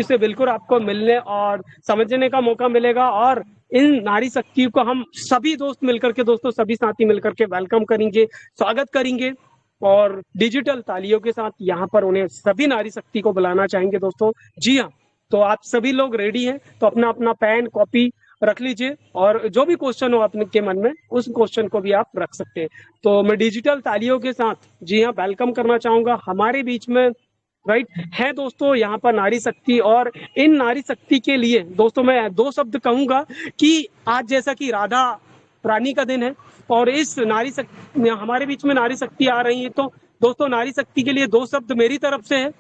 से बिल्कुल आपको मिलने और समझने का मौका मिलेगा। और इन नारी शक्ति को हम सभी दोस्त मिलकर के, दोस्तों सभी साथी मिलकर के वेलकम करेंगे, स्वागत करेंगे और डिजिटल तालियों के साथ यहाँ पर उन्हें सभी नारी शक्ति को बुलाना चाहेंगे दोस्तों। जी हाँ, तो आप सभी लोग रेडी हैं तो अपना अपना पेन कॉपी रख लीजिए और जो भी क्वेश्चन हो अपने के मन में उस क्वेश्चन को भी आप रख सकते हैं। तो मैं डिजिटल तालियों के साथ जी हाँ वेलकम करना चाहूंगा हमारे बीच में, राइट है दोस्तों, यहाँ पर नारी शक्ति। और इन नारी शक्ति के लिए दोस्तों मैं दो शब्द कहूंगा कि आज जैसा कि राधा रानी का दिन है और इस नारी शक्ति हमारे बीच में नारी शक्ति आ रही है, तो दोस्तों नारी शक्ति के लिए दो शब्द मेरी तरफ से है।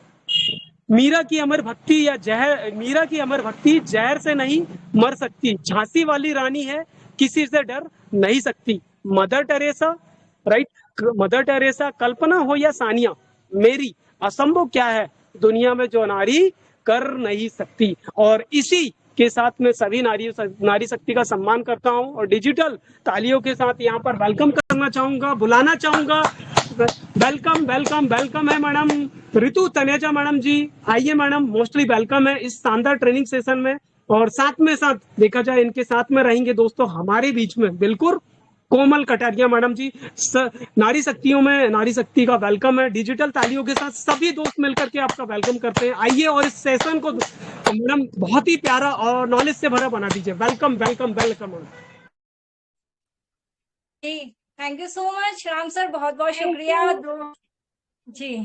मीरा की अमर भक्ति या जहर, मीरा की अमर भक्ति जहर से नहीं मर सकती, झांसी वाली रानी है किसी से डर नहीं सकती। Mother Teresa, right, Mother Teresa, Kalpana हो या सानिया, मेरी असंभव क्या है दुनिया में जो नारी कर नहीं सकती। और इसी के साथ में सभी नारी शक्ति का सम्मान करता हूं और डिजिटल तालियों के साथ यहाँ पर वेलकम करना चाहूंगा, बुलाना चाहूंगा। वेलकम वेलकम वेलकम है मैडम ऋतु तनेजा मैडम जी, आइए मैडम, मोस्टली वेलकम है इस शानदार ट्रेनिंग सेशन में। और साथ में साथ देखा जाए इनके साथ में रहेंगे दोस्तों हमारे बीच में बिल्कुल कोमल कटारिया मैडम जी। नारी शक्तियों में नारी शक्ति का वेलकम है, डिजिटल तालियों के साथ सभी दोस्त मिलकर के आपका वेलकम करते हैं। आइए और इस सेशन को मैडम बहुत ही प्यारा और नॉलेज से भरा बना दीजिए। Welcome welcome welcome madam ji. Thank you so much Ram sir, बहुत बहुत शुक्रिया। जी,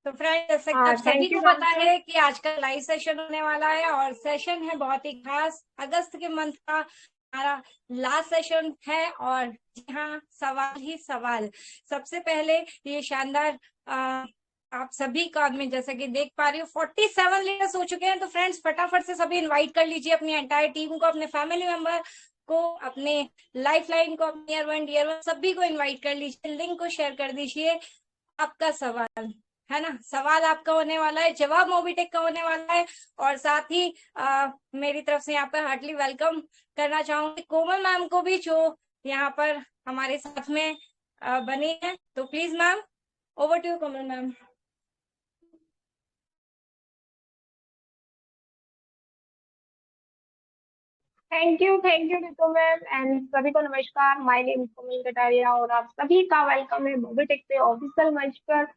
तो फ्रेंड जैसे कि आप सभी को पता है कि आज का लाइव सेशन होने वाला है और सेशन है बहुत ही खास, अगस्त के मंथ का हमारा लास्ट सेशन है। और जी हाँ, सवाल ही सवाल। सबसे पहले ये शानदार आप सभी का मैं जैसे कि देख पा रही हूँ 47 लीडर्स हो चुके हैं। तो फ्रेंड्स फटाफट से सभी इनवाइट कर लीजिए अपनी एंटायर टीम को, अपने फैमिली मेंबर को, अपने लाइफ लाइन को, अपने डियर वन सभी को इन्वाइट कर लीजिए, लिंक को शेयर कर दीजिए। आपका सवाल है ना, सवाल आपका होने वाला है, जवाब मोबीटेक का होने वाला है। और साथ ही मेरी तरफ से यहाँ पर हार्टली वेलकम करना चाहूंगी कोमल मैम को भी, जो यहाँ पर हमारे साथ में बनी है। तो please ma'am, over to you Komal ma'am. Thank you Ritu ma'am and सभी को नमस्कार। माय नेम कोमल कटारिया और आप सभी का वेलकम है मोबीटेक पे ऑफिशियल मंच पर।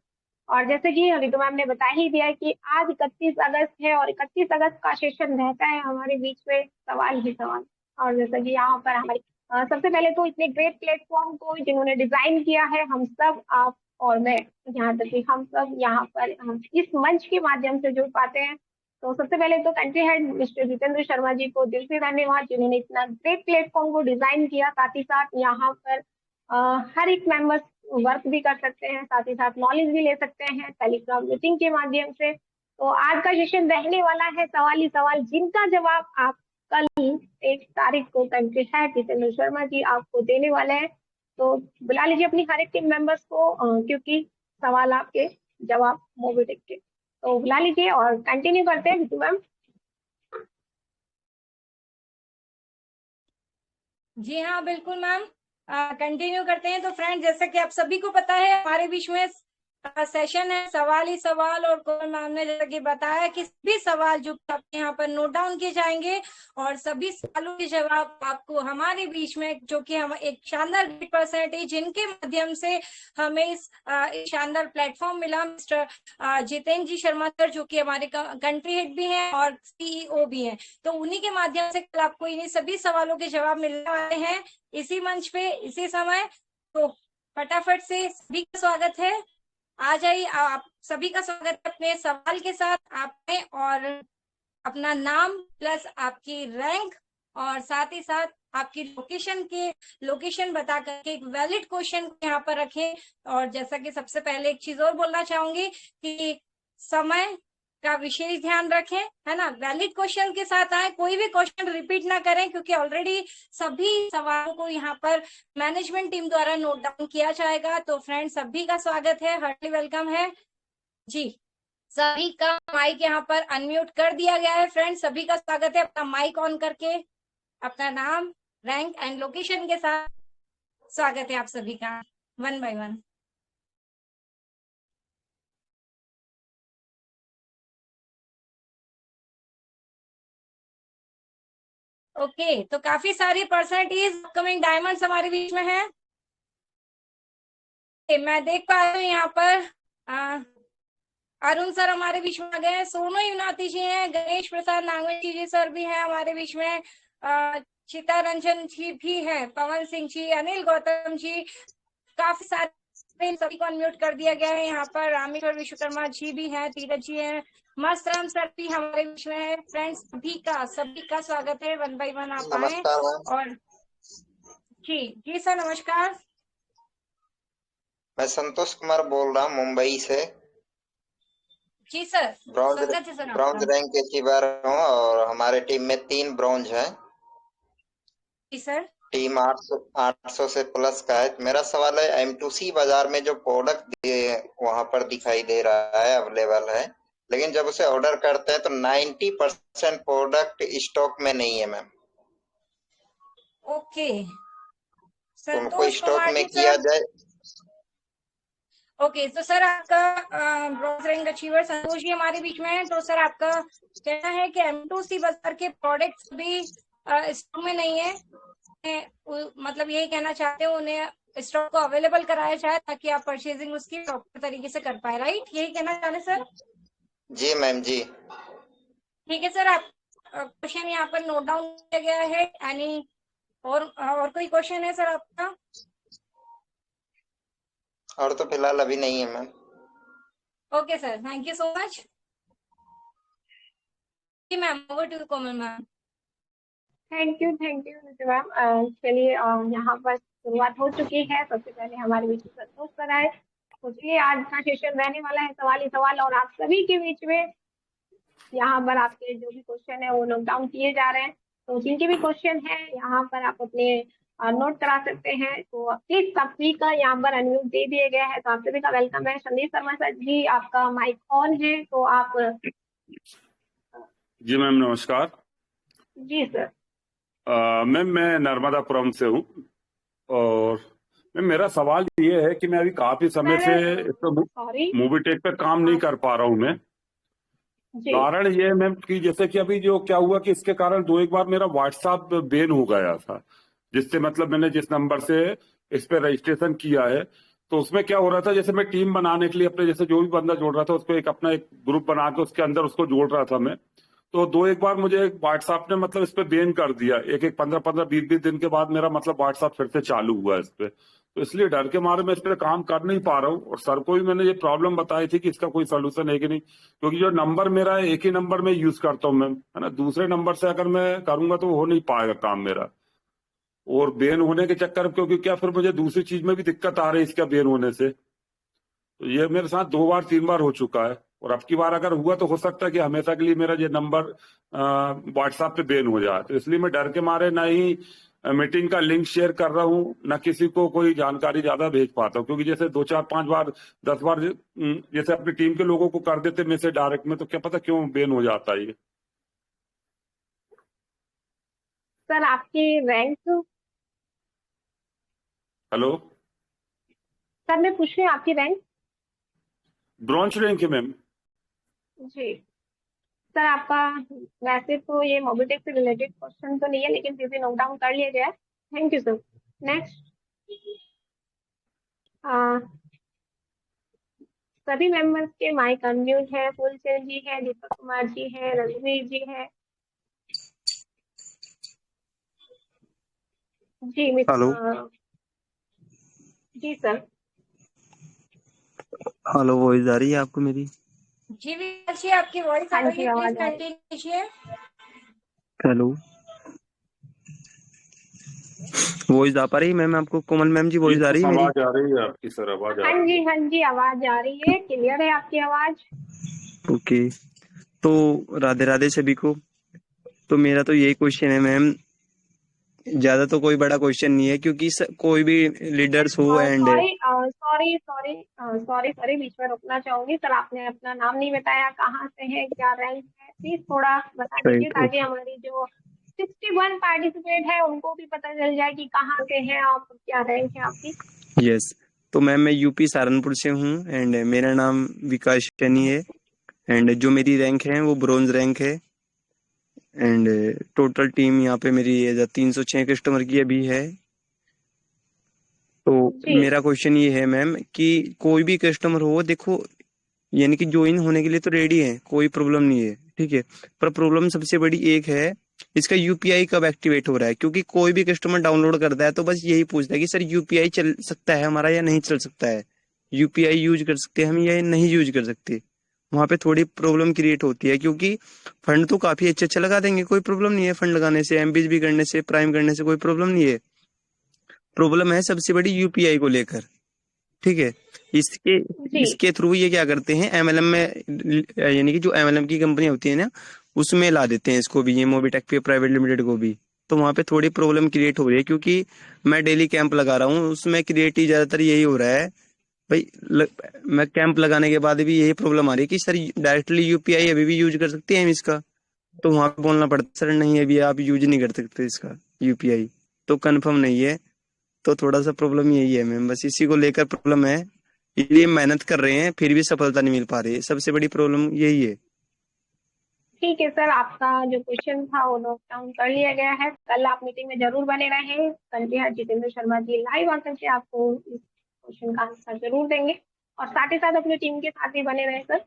और जैसे कि रितु मैम ने बता ही दिया कि आज 31 अगस्त है और 31 अगस्त का सेशन रहता है हमारे बीच में सवाल ही सवाल। और जैसे कि यहाँ पर हमारी सबसे पहले तो इतने ग्रेट प्लेटफॉर्म को जिन्होंने डिजाइन किया है, हम सब, आप और मैं, यहाँ तक कि हम सब यहाँ पर हम इस मंच के माध्यम से जुड़ पाते हैं। तो सबसे पहले तो country head mister Jitendra Sharma ji को दिल से धन्यवाद, जिन्होंने इतना ग्रेट प्लेटफॉर्म को डिजाइन किया। साथ ही साथ यहाँ पर हर एक मेंबर्स वर्क भी कर सकते हैं, साथ ही साथ नॉलेज भी ले सकते हैं टेलीग्राम मीटिंग के माध्यम से। तो आज का सेशन रहने वाला है सवाल ही सवाल, जिनका जवाब आप कल 1 तारीख को कंट्री हेड जितेंद्र शर्मा जी आपको देने वाले हैं। तो बुला लीजिए अपनी हर एक टीम मेंबर्स को, क्योंकि सवाल आपके जवाब मोबीटेक के। तो बुला लीजिए और कंटिन्यू करते हैं रितु मैम। जी हाँ बिल्कुल मैम, कंटिन्यू करते हैं। तो फ्रेंड जैसा कि आप सभी को पता है हमारे बीच में सेशन है सवाल ही सवाल, और कोमल मैम ने जैसा कि बताया कि सभी सवाल जो आपके यहाँ पर नोट डाउन किए जाएंगे और सभी सवालों के जवाब आपको हमारे बीच में, जो कि हम एक शानदार पर्सनैलिटी जिनके माध्यम से हमें इस शानदार प्लेटफॉर्म मिला, मिस्टर जितेंद्र जी शर्मा सर, जो कि हमारे कंट्री हेड भी हैं और सीईओ भी हैं। तो उन्हीं के माध्यम से कल आपको इन्हीं सभी सवालों के जवाब मिलने वाले हैं इसी मंच पे इसी समय। तो फटाफट से सभी का स्वागत है, आ जाइए। आप सभी का स्वागत है अपने सवाल के साथ। आपने और अपना नाम प्लस आपकी रैंक और साथ ही साथ आपकी लोकेशन बता करके एक वैलिड क्वेश्चन यहाँ पर रखें। और जैसा कि सबसे पहले एक चीज और बोलना चाहूंगी कि समय का विशेष ध्यान रखें, है ना, वैलिड क्वेश्चन के साथ आए, कोई भी क्वेश्चन रिपीट ना करें, क्योंकि ऑलरेडी सभी सवालों को यहाँ पर मैनेजमेंट टीम द्वारा नोट डाउन किया जाएगा। तो फ्रेंड सभी का स्वागत है, हार्टली वेलकम है जी। सभी का माइक यहाँ पर अनम्यूट कर दिया गया है। फ्रेंड सभी का स्वागत है, अपना माइक ऑन करके अपना नाम रैंक एंड लोकेशन के साथ स्वागत है आप सभी का, वन बाय वन। ओके, तो काफी सारी पर्सनैलिटीज अपकमिंग डायमंड्स हमारे बीच में है। मैं देख पा रही हूँ यहाँ पर अरुण सर हमारे बीच में आ गए हैं, सोनू युनाती जी हैं, गणेश प्रसाद नागवंशी जी सर भी हैं हमारे बीच में, चिता रंजन जी भी हैं, पवन सिंह जी, अनिल गौतम जी, काफी सारे, सभी को अनम्यूट कर दिया गया है। यहाँ पर रामेश्वर विश्वकर्मा जी भी हैं, तीरथ जी हैं, मस्त राम सर भी हमारे बीच में है। फ्रेंड्स सभी का स्वागत है, वन बाय वन आप आए। और जी जी सर नमस्कार। मैं संतोष कुमार बोल रहा हूँ मुंबई से। जी सर, स्वागत है सर ब्रॉन्ज आपका। रैंक अचीवर हूँ और हमारे टीम में 3 ब्रॉन्ज हैं। जी सर। टीम 800 से प्लस का है। मेरा सवाल है, M2C बाजार में जो प्रोडक्ट वहां पर दिखाई दे रहा है अवेलेबल है, लेकिन जब उसे ऑर्डर करते हैं तो 90% प्रोडक्ट स्टॉक में नहीं है मैम। ओके, तो उनको संतोष स्टॉक कुमार में जी किया सर। जाए। ओके, तो सर आपका bronze rank achiever Santosh ji हमारे बीच में है। तो सर आपका कहना है कि M2C बाजार के प्रोडक्ट्स भी स्टॉक में नहीं है, मतलब यही कहना चाहते हो उन्हें स्टॉक को अवेलेबल कराया जाए ताकि आप परचेजिंग उसकी प्रॉपर तरीके से कर पाए, राइट? यही कहना चाह रहे सर? जी मैम जी। ठीक है सर, आप क्वेश्चन यहाँ पर नोट डाउन किया गया है। एनी और कोई क्वेश्चन है सर आपका? और तो फिलहाल अभी नहीं है ma'am. Okay sir, thank you so much. जी ma'am, over to Komal ma'am. Thank you Neetu ma'am. चलिए यहाँ पर शुरुआत हो चुकी है। सबसे पहले हमारे बीच में संतोष सर आए, तो चलिए आज का सेशन रहने वाला है सवाल ही सवाल, और आप सभी के बीच में यहाँ पर आपके जो भी क्वेश्चन है वो नोट डाउन किए जा रहे हैं। तो जिनके भी क्वेश्चन है यहाँ पर आप अपने नोट करा सकते हैं। तो प्लीज सभी का यहाँ पर अनम्यूट दे दिए गया है, तो आप सभी का वेलकम है। संदीप शर्मा सर जी, आपका माइक ऑन है, तो आप। जी मैम नमस्कार। जी सर। मैम मैं नर्मदापुरम से हूँ और मैम मेरा सवाल ये है कि मैं अभी काफी समय से सॉरी मूवी टेक पे काम नहीं कर पा रहा हूँ मैं। जी। कारण ये है मैम कि जैसे कि अभी जो क्या हुआ कि इसके कारण 2 एक बार मेरा व्हाट्सएप बैन हो गया था, जिससे मतलब मैंने जिस नंबर से इस पे रजिस्ट्रेशन किया है तो उसमें क्या हो रहा था, जैसे मैं टीम बनाने के लिए अपने जैसे जो भी बंदा जोड़ रहा था उसको अपना एक ग्रुप बना के उसके अंदर उसको जोड़ रहा था मैं, तो 2 एक बार मुझे व्हाट्सएप ने मतलब इस पे बैन कर दिया। एक 15-15 20 दिन के बाद मेरा मतलब व्हाट्सएप फिर से चालू हुआ इस पे, तो इसलिए डर के मारे मैं इस पे काम कर नहीं पा रहा हूँ। और सर को भी मैंने ये प्रॉब्लम बताई थी कि इसका कोई सोल्यूशन है कि नहीं, क्योंकि जो नंबर मेरा है एक ही नंबर में यूज करता हूँ मैं, है ना। दूसरे नंबर से अगर मैं करूंगा तो हो नहीं पाएगा काम मेरा। और बैन होने के चक्कर में क्योंकि क्या फिर मुझे दूसरी चीज में भी दिक्कत आ रही है इसका बैन होने से। तो ये मेरे साथ 2 बार 3 बार हो चुका है, और अब की बार अगर हुआ तो हो सकता है कि हमेशा के लिए मेरा ये नंबर व्हाट्सएप पे बैन हो जाए। तो इसलिए मैं डर के मारे ना ही मीटिंग का लिंक शेयर कर रहा हूँ, ना किसी को कोई जानकारी ज्यादा भेज पाता हूँ, क्योंकि जैसे 2 4 5 बार 10 बार जैसे अपनी टीम के लोगों को कर देते मैसेज डायरेक्ट में, तो क्या पता क्यों बैन हो जाता है ये। सर आपकी रैंक। हेलो सर मैं पूछ रही हूँ आपकी रैंक। ब्रॉन्ज रैंक है मैम। जी सर, आपका वैसे तो ये मोबिटेक से रिलेटेड क्वेश्चन तो नहीं है, लेकिन फिर भी नोट डाउन कर लिया गया है। Thank you sir. नेक्स्ट, सभी मेंबर्स के माइक अनम्यूट है। फुलचंद जी है, दीपक कुमार जी है, रघुवीर जी है। जी हेलो। जी सर। हेलो, वॉइस आ रही है आपको मेरी? जी विशाल जी, आपकी वॉइस आ हाँ रही जी, है, प्लीज आवाज आ रही है। कंटिन्यू कीजिए। हेलो, वॉइस आ पा रही है मैम आपको? कोमल मैम जी, वॉइस आ रही है मेरी? आवाज आ रही है आपकी सर, आवाज आ हाँ रही जी है। हाँ जी, आवाज आ रही है, क्लियर है आपकी आवाज। ओके, तो राधे राधे सभी को। तो मेरा तो यही क्वेश्चन है मैम, ज्यादा तो कोई बड़ा क्वेश्चन नहीं है, क्योंकि कोई भी लीडर्स हो एंड सॉरी, बीच में रोकना चाहूंगी सर। आपने अपना नाम नहीं बताया, कहाँ से है, क्या रैंक है, प्लीज थोड़ा बता दीजिए, ताकि हमारी जो 61 पार्टिसिपेट है उनको भी पता चल जाए कि कहाँ के हैं आप, क्या रैंक है आपकी। यस, तो मैम मैं यूपी सहारनपुर से हूँ एंड मेरा नाम विकास शनी है, एंड जो मेरी रैंक है वो ब्रोंज रैंक है। एंड टोटल टीम यहाँ पे मेरी 306 कस्टमर की अभी है। तो जी मेरा क्वेश्चन ये है मैम कि कोई भी कस्टमर हो, देखो यानी कि ज्वाइन होने के लिए तो रेडी है, कोई प्रॉब्लम नहीं है, ठीक है। पर प्रॉब्लम सबसे बड़ी एक है, इसका यूपीआई कब एक्टिवेट हो रहा है। क्योंकि कोई भी कस्टमर डाउनलोड करता है तो बस यही पूछता है कि सर यूपीआई चल सकता है हमारा या नहीं चल सकता है, यूपीआई यूज कर सकते हैं हम या नहीं यूज कर सकते। वहां पे थोड़ी प्रॉब्लम क्रिएट होती है, क्योंकि फंड तो काफी अच्छे अच्छे लगा देंगे, कोई प्रॉब्लम नहीं है, फंड लगाने से, एमबीज भी करने से, प्राइम करने से कोई प्रॉब्लम नहीं है। प्रॉब्लम है सबसे बड़ी यूपीआई को लेकर, ठीक है। इसके जी इसके थ्रू ये क्या करते हैं, एमएलएम में, यानी कि जो एमएलएम की कंपनी होती है ना, उसमें ला देते हैं इसको भी, ये मोबीटेक पे प्राइवेट लिमिटेड को भी। तो वहां पे थोड़ी प्रॉब्लम क्रिएट हो रही है, क्योंकि मैं डेली कैंप लगा रहा हूँ, उसमें क्रिएट ही ज्यादातर यही हो रहा है भाई। मैं कैंप लगाने के बाद भी यही प्रॉब्लम आ रही है कि सर डायरेक्टली यूपीआई अभी भी यूज कर सकते हैं हम इसका। तो वहां पे बोलना पड़ता है सर नहीं अभी आप यूज नहीं कर सकते इसका यूपीआई, तो कंफर्म नहीं है। तो थोड़ा सा प्रॉब्लम यही है मैम, बस इसी को लेकर प्रॉब्लम है, इसलिए मेहनत कर रहे हैं फिर भी सफलता नहीं मिल पा रही है, सबसे बड़ी प्रॉब्लम यही है। ठीक है सर, आपका जो क्वेश्चन था वो नोट डाउन कर लिया गया है। कल आप मीटिंग में जरूर बने रहें, संजय जितेंद्र शर्मा जी लाइव आकर के आपको इस क्वेश्चन का आंसर जरूर देंगे, और साथ ही साथ अपनी टीम के साथ भी बने रहे sir.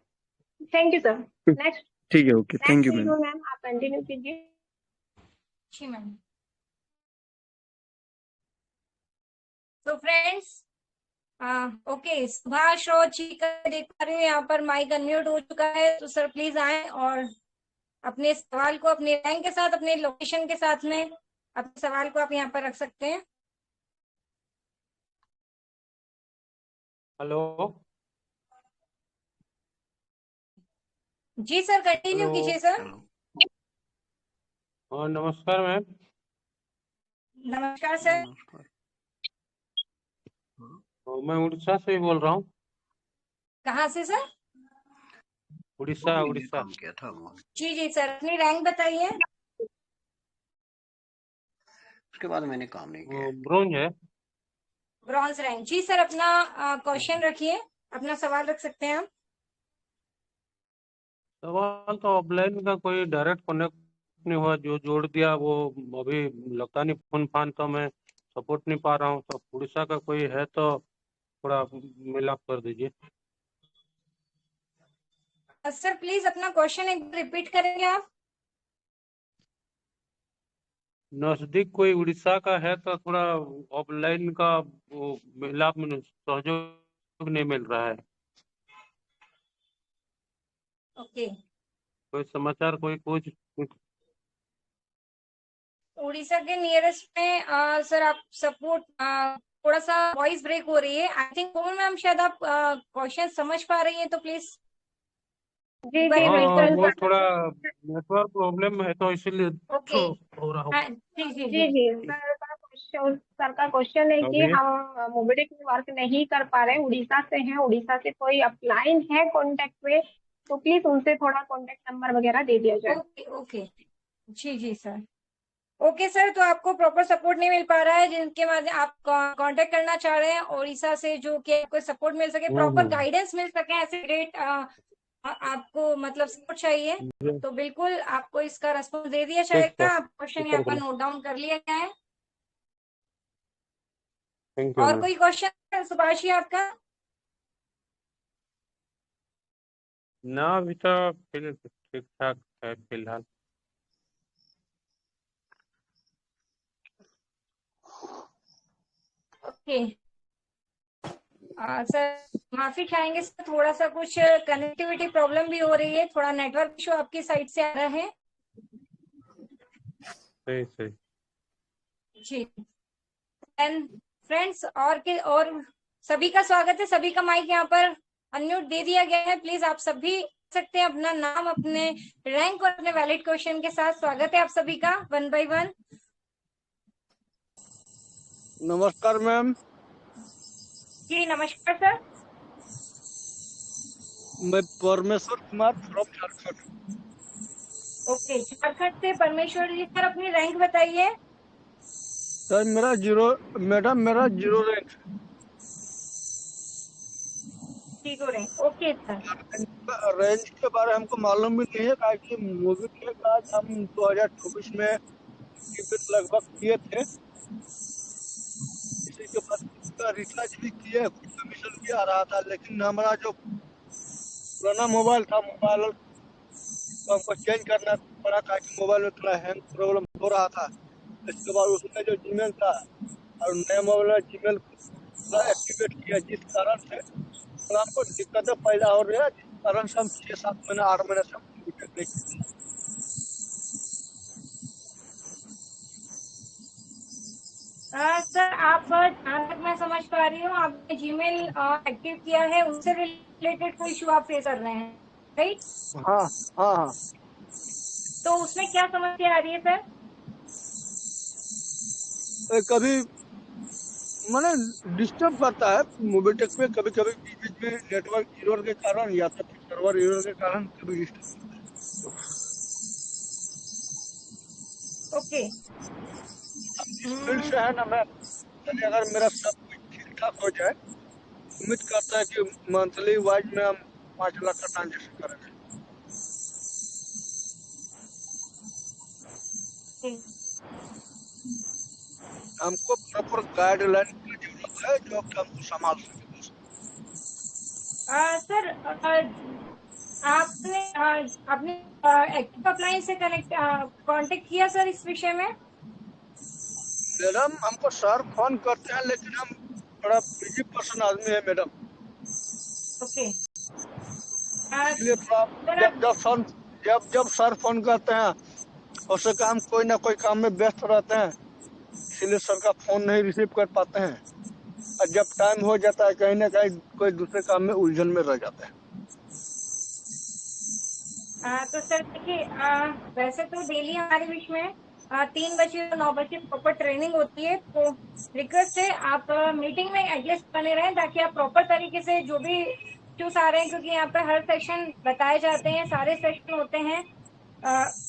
Thank you sir. Next ठीक है, okay, thank next you ma'am. Ma'am, आप कंटिन्यू कीजिए। जी मैम। तो फ्रेंड्स, ओके, सुभाष रोज जी का देख पा रही हूँ यहाँ पर माइक अनम्यूट हो चुका है, तो सर प्लीज आए और अपने सवाल को अपने रैंक के साथ, अपने लोकेशन के साथ में अपने सवाल को आप यहाँ पर रख सकते हैं। हेलो जी सर, कंटिन्यू हेलो। कीजिए सर। हाँ नमस्कार मैम। नमस्कार सर। मैं उड़ीसा से ही बोल रहा हूँ। कहाँ से सर? उड़ीसा उड़ीसा। जी जी सर, अपनी रैंक बताइए। उसके बाद मैंने काम नहीं किया। ब्रोंज है। Bronze rank. जी सर, अपना क्वेश्चन रखिए, अपना सवाल रख सकते हैं आप। सवाल तो ऑफलाइन का कोई डायरेक्ट कनेक्ट नहीं हुआ, जो जोड़ दिया वो अभी लगता नहीं फोन फान, तो मैं सपोर्ट नहीं पा रहा हूँ। तो उड़ीसा का कोई है तो थोड़ा मिलाप कर दीजिए। सर प्लीज अपना क्वेश्चन एक बार रिपीट करेंगे आप? नजदीक कोई उड़ीसा का है तो थोड़ा ऑफलाइन का वो मिलाप में सहयोग नहीं मिल रहा है। ओके। कोई समाचार, कोई कुछ उड़ीसा के नियरेस्ट में सर आप सपोर्ट, थोड़ा सा वॉइस ब्रेक हो रही है। आई थिंक कोमल मैम शायद आप क्वेश्चन समझ पा रही हैं, तो प्लीज। जी जी हाँ बिल्कुल वो थोड़ा नेटवर्क प्रॉब्लम है तो इसीलिए ओके। तो हो रहा होगा। जी जी जी जी। जी सर का क्वेश्चन है कि अभी हम मोबिडिक में वर्क नहीं कर पा रहे, उड़ीसा से हैं, उड़ीसा से कोई अपलाइन है कांटेक्ट में, तो प्लीज उनसे थोड़ा कांटेक्ट नंबर वगैरह दे दिया जाए। Okay okay. जी जी सर। ओके सर, तो आपको प्रॉपर सपोर्ट नहीं मिल पा रहा है, जिनके माध्यम आप कांटेक्ट करना चाह रहे हैं उड़ीसा से, जो कि आपको सपोर्ट मिल सके, प्रॉपर गाइडेंस मिल सके, ऐसे ग्रेट आपको मतलब सपोर्ट चाहिए, तो बिल्कुल आपको इसका रेस्पॉन्स दे दिया जाएगा। आप क्वेश्चन यहाँ पर नोट डाउन कर लिया गया है। थैंक यू और मैम। कोई क्वेश्चन सुभाष जी आपका? ना अभी तो ठीक ठाक है फिलहाल। ओके। सर माफी चाहेंगे सर, थोड़ा सा कुछ कनेक्टिविटी प्रॉब्लम भी हो रही है, थोड़ा नेटवर्क इशू आपकी साइड से आ रहा है। सही सही। जी। एंड फ्रेंड्स, और सभी का स्वागत है, सभी का माइक यहाँ पर अनम्यूट दे दिया गया है। प्लीज आप सभी सकते हैं अपना नाम, अपने रैंक और अपने वैलिड क्वेश्चन के साथ। स्वागत है आप सभी का 1 by 1। नमस्कार मैम। जी नमस्कार सर। मैं परमेश्वर कुमार फ्रॉम झारखंड। ओके, झारखंड से परमेश्वर जी। सर अपनी रैंक बताइए। सर मेरा जीरो रैंक। ठीक हो रहे हैं। Okay sir. रेंज के बारे में हमको मालूम भी नहीं है, कि मूवी के बाद हम 2024 में टिकट लगभग किए थे, इसी के बाद उसका रिचार्ज भी किए, कुछ कमीशन भी आ रहा था, लेकिन हमारा जो पुराना मोबाइल था, मोबाइल तो हमको चेंज करना पड़ा था कि मोबाइल में थोड़ा हैंग प्रॉब्लम हो रहा था। इसके बाद उसमें जो जीमेल था और नए मोबाइल में जीमेल एक्टिवेट किया, जिस कारण से हमको दिक्कतें पैदा हो रही है, जिस कारण से हम 6-7 महीने 8 महीने से टिकट नहीं कर रहे। सर आप जहाँ तक मैं समझ पा रही हूँ, आपने जीमेल एक्टिव किया है, उससे रिलेटेड कोई इशू आप फेस कर रहे हैं, राइट? हाँ हाँ हाँ। तो उसमें क्या समस्या आ रही है सर? कभी मैंने डिस्टर्ब करता है मोबिटेक पे, कभी कभी बीच में नेटवर्क एरर के कारण या तो फिर सर्वर एरर के कारण कभी डिस्टर्ब करता है। ओके। इस फील्ड से है ना, मैं चलिए अगर मेरा सब कुछ ठीक ठाक हो जाए, उम्मीद करता है कि मंथली वाइज में हम 5 लाख का ट्रांजेक्शन करेंगे। हमको प्रॉपर गाइडलाइन की जरूरत है जो कि हमको संभाल सके। सर आपने आपने एक्टिव अप्लायंस से कांटेक्ट किया सर इस विषय में? मैडम हमको सर फोन करते हैं, लेकिन हम बड़ा बिजी पर्सन आदमी है मैडम, ओके। इसलिए थोड़ा जब सर फोन करते हैं, उससे काम कोई ना कोई काम में व्यस्त रहते हैं, इसलिए सर का फोन नहीं रिसीव कर पाते हैं, और जब टाइम हो जाता है कहीं ना कहीं कोई दूसरे काम में उलझन में रह जाते हैं। तो सर देखिए, वैसे तो डेली हमारे बीच में 3 बजे और 9 बजे प्रॉपर ट्रेनिंग होती है, तो रिक्वेस्ट है आप मीटिंग में एडजस्ट बने रहें, ताकि आप प्रॉपर तरीके से जो भी इश्यूज आ रहे हैं, क्योंकि यहाँ पे हर सेशन बताए जाते हैं, सारे सेशन होते हैं,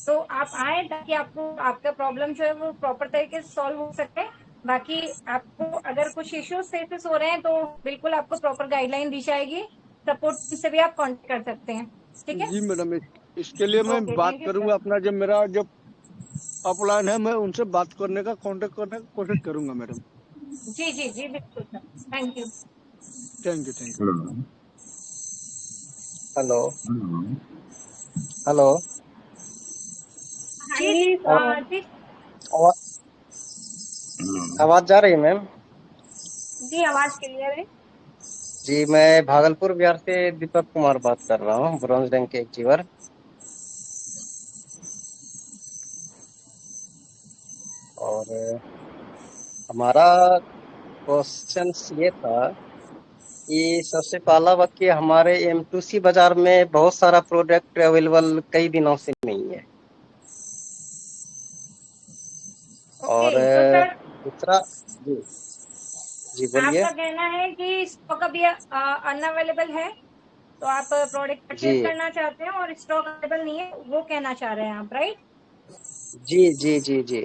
तो आप आए ताकि आपको आपका प्रॉब्लम जो है वो प्रॉपर तरीके से सॉल्व हो सके। बाकी आपको अगर कुछ इश्यूज फेसेस हो रहे हैं तो बिल्कुल आपको प्रॉपर गाइडलाइन दी जाएगी, सपोर्ट से भी आप कांटेक्ट कर सकते हैं, ठीक है? जी मैडम, इसके लिए मैं ओके, बात थैंक यू करूंगा, सर। अपना जो मेरा जो अपलाइन है मैं उनसे बात करने का, कांटेक्ट करने की कोशिश करूंगा मैडम। जी जी जी बिल्कुल sir, thank you. Thank you thank you. Hello hello. हाँ जी जी जी जी आवा- आवाज जा रही है मैम? जी, आवाज क्लियर है। जी, मैं भागलपुर बिहार से दीपक कुमार बात कर रहा हूँ, ब्रॉन्ज रैंक के अचीवर। और हमारा क्वेश्चन ये था कि सबसे पहला बात कि हमारे M2C बाजार में बहुत सारा प्रोडक्ट अवेलेबल कई दिनों से नहीं है, और ओके। तो सर दूसरा जी जी बोलिए। आपका कहना है कि स्टॉक अभी अनअवेलेबल है, तो आप प्रोडक्ट जी परचेज करना चाहते हैं और स्टॉक अवेलेबल नहीं है, वो कहना चाह रहे हैं आप, राइट? जी जी जी जी।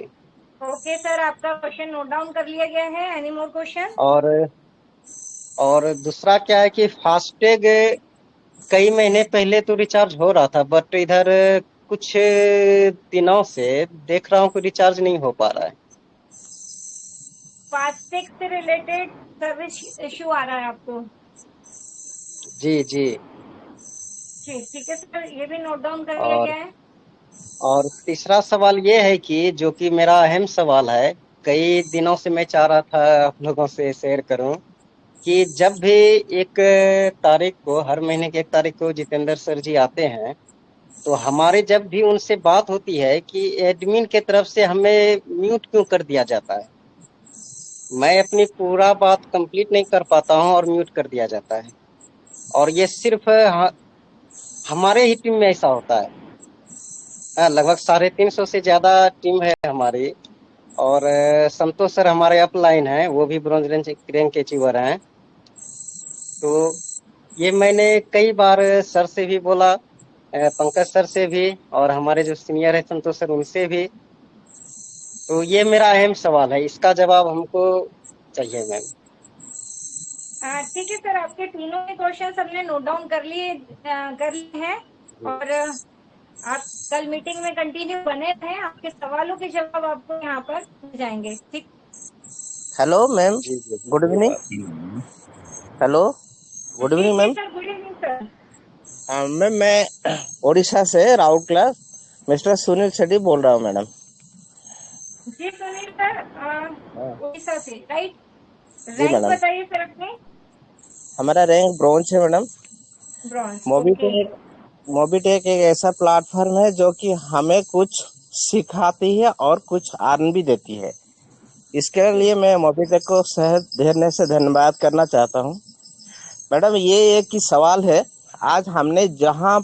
ओके सर, आपका क्वेश्चन नोट डाउन कर लिया गया है। Any more question? और दूसरा क्या है कि फास्टैग कई महीने पहले तो रिचार्ज हो रहा था, बट इधर कुछ दिनों से देख रहा हूँ कि रिचार्ज नहीं हो पा रहा है। फास्टैग से रिलेटेड सर्विस इश्यू आ रहा है आपको? जी जी। जी ठीक है सर, ये भी नोट डाउन कर लिया और गया है। और तीसरा सवाल ये है कि जो कि मेरा अहम सवाल है, कई दिनों से मैं चाह रहा था आप लोगों से शेयर करूं, कि जब भी एक तारीख को, हर महीने की 1 तारीख को जितेंद्र सर जी आते हैं, तो हमारे जब भी उनसे बात होती है कि एडमिन के तरफ से हमें म्यूट क्यों कर दिया जाता है, मैं अपनी पूरा बात कंप्लीट नहीं कर पाता हूं और म्यूट कर दिया जाता है। और ये सिर्फ हमारे ही टीम में ऐसा होता है। लगभग 350 से ज्यादा टीम है हमारी, और संतोष सर हमारे अपलाइन हैं, वो भी ब्रॉन्ज रैंक के अचीवर हैं। तो ये मैंने कई बार सर से भी बोला, पंकज सर से भी, और हमारे जो सीनियर है संतोष सर उनसे भी। तो ये मेरा अहम सवाल है, इसका जवाब हमको चाहिए मैम। ठीक है सर, आपके तीनों के क्वेश्चन हमने नोट डाउन कर लिए हैं और आप कल मीटिंग में कंटिन्यू बने रहें, आपके सवालों के जवाब आपको यहाँ पर मिल जाएंगे। ठीक। Hello ma'am, good evening. Hello, good evening ma'am. Sir, good evening sir. Ma'am, मैं उड़ीसा से राउत क्लास मिस्टर सुनील शेट्टी बोल रहा हूँ मैडम। जी सुनील सर, उड़ीसा से, राइट? जी रैंक मैडम, बताइए सर अपने। हमारा रैंक ब्रॉन्ज है मैडम। Bronze, okay. मोबीटेक एक ऐसा प्लेटफॉर्म है जो कि हमें कुछ सिखाती है और कुछ अर्न भी देती है। इसके लिए मैं मोबीटेक को धैर्य से धन्यवाद करना चाहता हूँ। मैडम, ये एक ही सवाल है, आज हमने जहाँ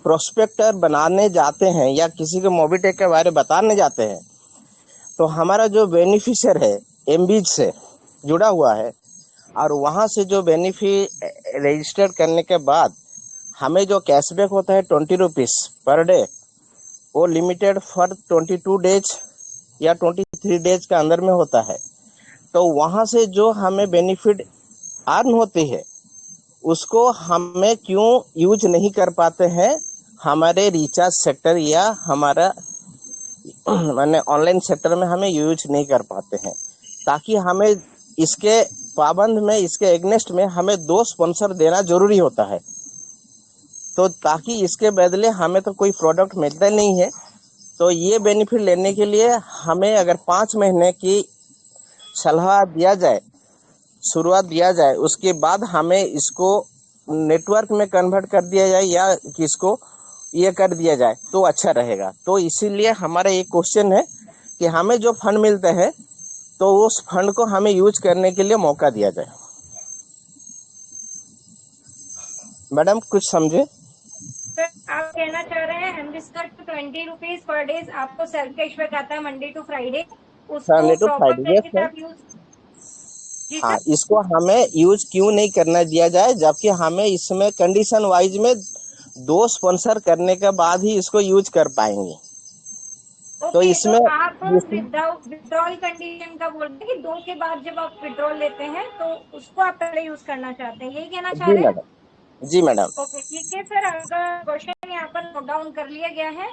प्रोस्पेक्टर बनाने जाते हैं या किसी को मोबीटेक के बारे में बताने जाते हैं, तो हमारा जो बेनिफिशियर है एमबीज से जुड़ा हुआ है और वहाँ से जो बेनिफिट रजिस्टर करने के बाद हमें जो कैशबैक होता है 20 रुपीज़ पर डे, वो लिमिटेड फॉर 22 डेज या 23 डेज के अंदर में होता है। तो वहाँ से जो हमें बेनिफिट अर्न होती है उसको हमें क्यों यूज नहीं कर पाते हैं हमारे रिचार्ज सेक्टर या हमारा माने ऑनलाइन सेक्टर में हमें यूज नहीं कर पाते हैं, ताकि हमें इसके पाबंद में, इसके एग्नेस्ट में हमें 2 स्पॉन्सर देना जरूरी होता है। तो ताकि इसके बदले हमें तो कोई प्रोडक्ट मिलता नहीं है, तो ये बेनिफिट लेने के लिए हमें अगर 5 महीने की सलाह दिया जाए, शुरुआत दिया जाए, उसके बाद हमें इसको नेटवर्क में कन्वर्ट कर दिया जाए या किसको ये कर दिया जाए तो अच्छा रहेगा। तो इसीलिए हमारा एक क्वेश्चन है कि हमें जो फंड मिलते हैं तो उस फंड को हमें यूज करने के लिए मौका दिया जाए। मैडम, कुछ समझे? सर, आप कहना चाह रहे हैं एमबीस्कर 20 रुपीज पर डे आपको सेल्फ कैशबैक आता है Monday to Friday, Sunday to Friday, yes sir. हाँ, इसको हमें यूज क्यों नहीं करना दिया जाए, जबकि हमें इसमें कंडीशन वाइज में 2 स्पॉन्सर करने के बाद ही इसको यूज कर पाएंगे। तो इसमें तो आप विड्रॉल कंडीशन का बोलते हैं कि 2 के बाद जब आप विड्रॉल लेते हैं तो उसको आप पहले यूज करना चाहते हैं, यही कहना चाह रहे हैं? जी मैडम। ओके, ठीक है सर, आपका क्वेश्चन यहाँ पर नोट डाउन कर लिया गया है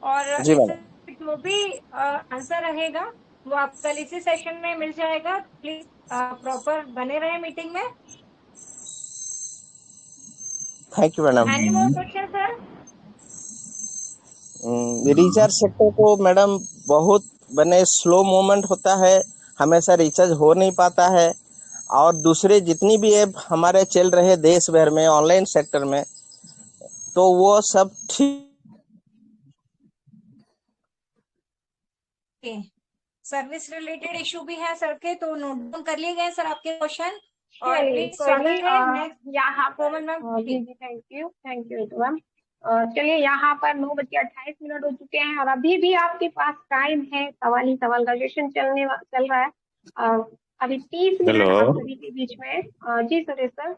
और जी मैडम, जो भी आंसर रहेगा वो आप कल इसी सेशन में मिल जाएगा। प्लीज प्रॉपर बने रहे मीटिंग में। Thank you madam. Any more question sir? Recharge sector को मैडम बहुत बने स्लो मूवमेंट होता है, हमेशा रिचार्ज हो नहीं पाता है, और दूसरे जितनी भी ऐप हमारे चल रहे देश भर में ऑनलाइन सेक्टर में, तो वो सब ठीक। सर्विस रिलेटेड इशू भी है सर के, तो नोट डाउन कर लिए गए सर आपके क्वेश्चन। और यहाँ पर थैंक यू मैम। चलिए, यहाँ पर 9:28 हो चुके हैं और अभी भी आपके पास टाइम है, सवाल ही सवाल का सेशन चल रहा है। अभी 30 मिनट आप सभी के बीच में। जी सुरेश सर।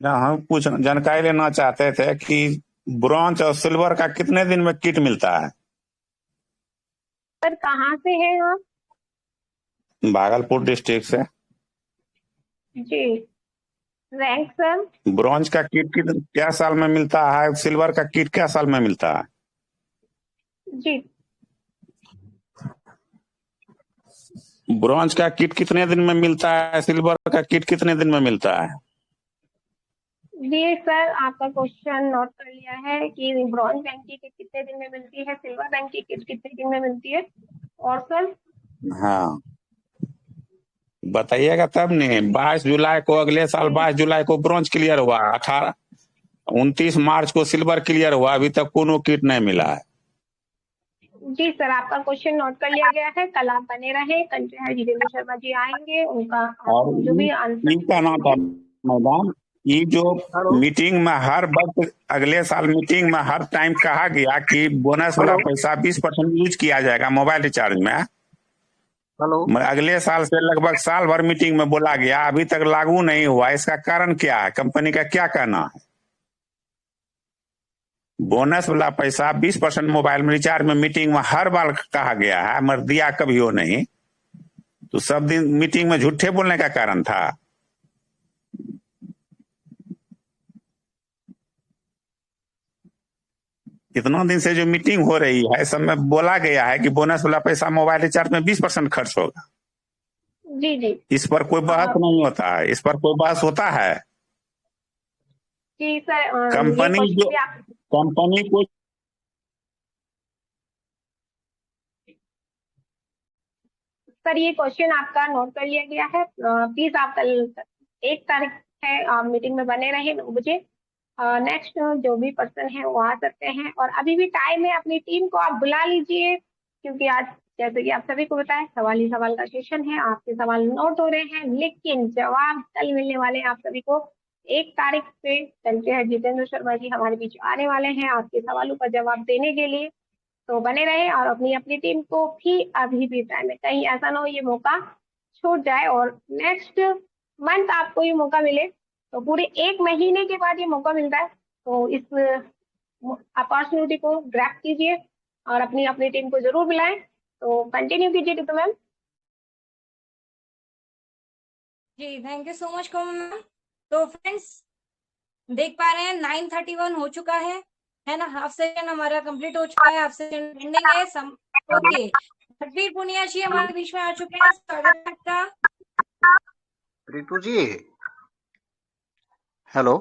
हम कुछ जानकारी लेना चाहते थे कि ब्रॉन्ज और सिल्वर का कितने दिन में किट मिलता है? सर, कहाँ से हैं आप? भागलपुर डिस्ट्रिक्ट से। जी। Rank sir? ब्रॉन्ज का किट क्या साल में मिलता है, सिल्वर का किट क्या साल में मिलता है? जी। ब्रॉन्ज का किट कितने दिन में मिलता है, सिल्वर का किट कितने दिन में मिलता है? जी सर, आपका क्वेश्चन नोट कर लिया है कि ब्रॉन्ज बैंक की किट कितने दिन में मिलती है, सिल्वर बैंक की किट कितने दिन में मिलती है। और सर? हाँ, बताइएगा तब नहीं। 22 जुलाई को, अगले साल 22 जुलाई को ब्रॉन्ज क्लियर हुआ, 29 मार्च को सिल्वर क्लियर हुआ, अभी तक कोनो किट नहीं मिला है। जी सर, आपका क्वेश्चन नोट कर लिया गया है। कल आप बने रहे, कंट्री हेड जितेंद्र शर्मा जी आएंगे, उनका जो भी आंसर। मैडम, ये जो मीटिंग में हर वक्त, अगले साल मीटिंग में हर टाइम कहा गया कि बोनस वाला पैसा 20% यूज किया जाएगा मोबाइल रिचार्ज में। अगले साल से लगभग साल भर मीटिंग में बोला गया, अभी तक लागू नहीं हुआ। इसका कारण क्या है, कंपनी का क्या कहना है? बोनस वाला पैसा 20% मोबाइल में रिचार्ज में मीटिंग में हर बार कहा गया है, मगर दिया कभी हो नहीं। तो सब दिन मीटिंग में झूठे बोलने का कारण था। इतना दिन से जो मीटिंग हो रही है, सब में बोला गया है कि बोनस वाला पैसा मोबाइल रिचार्ज में 20% खर्च होगा। जी जी इस पर कोई बहस नहीं होता है, इस पर कोई बहस होता है? जी सर, कंपनी ये जो क्वेश्चन भी आप कंपनी को सर ये क्वेश्चन आपका नोट कर लिया गया है। प्लीज आप कल 1 तारीख है, आप मीटिंग में बने रहे 9 बजे। नेक्स्ट जो भी पर्सन है वो आ सकते हैं, और अभी भी टाइम है, अपनी टीम को आप बुला लीजिए, क्योंकि आज जैसे कि आप सभी को बताया सवाल ही सवाल का सेशन है। आपके सवाल नोट हो रहे हैं, लेकिन जवाब कल मिलने वाले हैं आप सभी को 1 तारीख से। चलते हैं, जितेंद्र शर्मा जी हमारे बीच आने वाले हैं आपके सवालों का जवाब देने के लिए। तो बने रहे, और अपनी अपनी टीम को भी अभी भी टाइम है, कहीं ऐसा ना हो ये मौका छूट जाए और नेक्स्ट मंथ आपको ये मौका मिले। तो पूरे 1 महीने के बाद ये मौका मिलता है, तो इस अपॉर्चुनिटी को ग्रैब कीजिए और अपनी अपनी टीम को जरूर बुलाएं। तो कंटिन्यू कीजिए रितु मैम। जी thank you so much Komal ma'am. तो फ्रेंड्स देख पा रहे हैं 9:31 हो चुका है ना। हाफ सेशन हमारा कंप्लीट हो चुका है, हाफ सेशन एंडिंग है। ओके, रणबीर पुनिया जी हमारे बीच में आ चुके हैं, स्वागत है आपका। रितु जी, हेलो।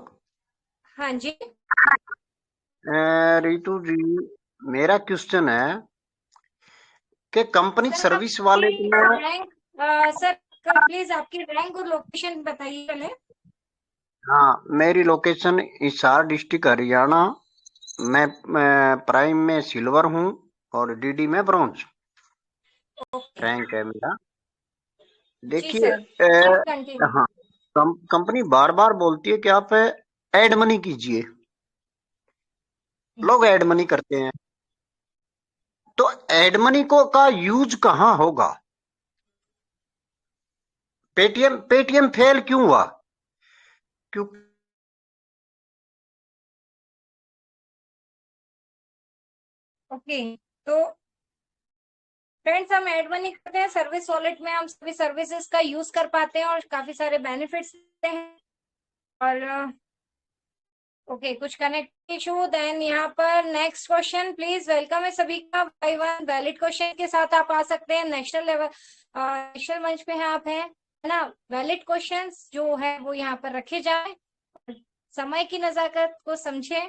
हाँ जी रितु जी, मेरा क्वेश्चन है कि कंपनी सर, सर्विस वाले रैंक सर प्लीज आपकी रैंक और लोकेशन बताइए पहले। हाँ, मेरी लोकेशन हिसार डिस्ट्रिक्ट हरियाणा। मैं प्राइम में सिल्वर हूँ और डीडी में ब्रॉन्ज रैंक है मेरा। देखिए हाँ, कंपनी बार बार बोलती है कि आप एड मनी कीजिए, लोग एड मनी करते हैं, तो एड मनी को का यूज कहाँ होगा? पेटीएम फेल क्यों हुआ? क्यों? ओके, तो फ्रेंड्स हम एड मनी करते हैं, सर्विस वॉलेट में हम सभी सर्विसेज का यूज कर पाते हैं और काफी सारे बेनिफिट्स देते हैं। और ओके, कुछ कनेक्ट इशू। देन यहाँ पर नेक्स्ट क्वेश्चन प्लीज, वेलकम है सभी का। बाय वन वैलिड क्वेश्चन के साथ आप आ सकते हैं, नेशनल लेवल नेशनल मंच पे हैं आप हैं, है ना। वैलिड क्वेश्चंस जो है वो यहाँ पर रखे जाए, समय की नजाकत को समझे,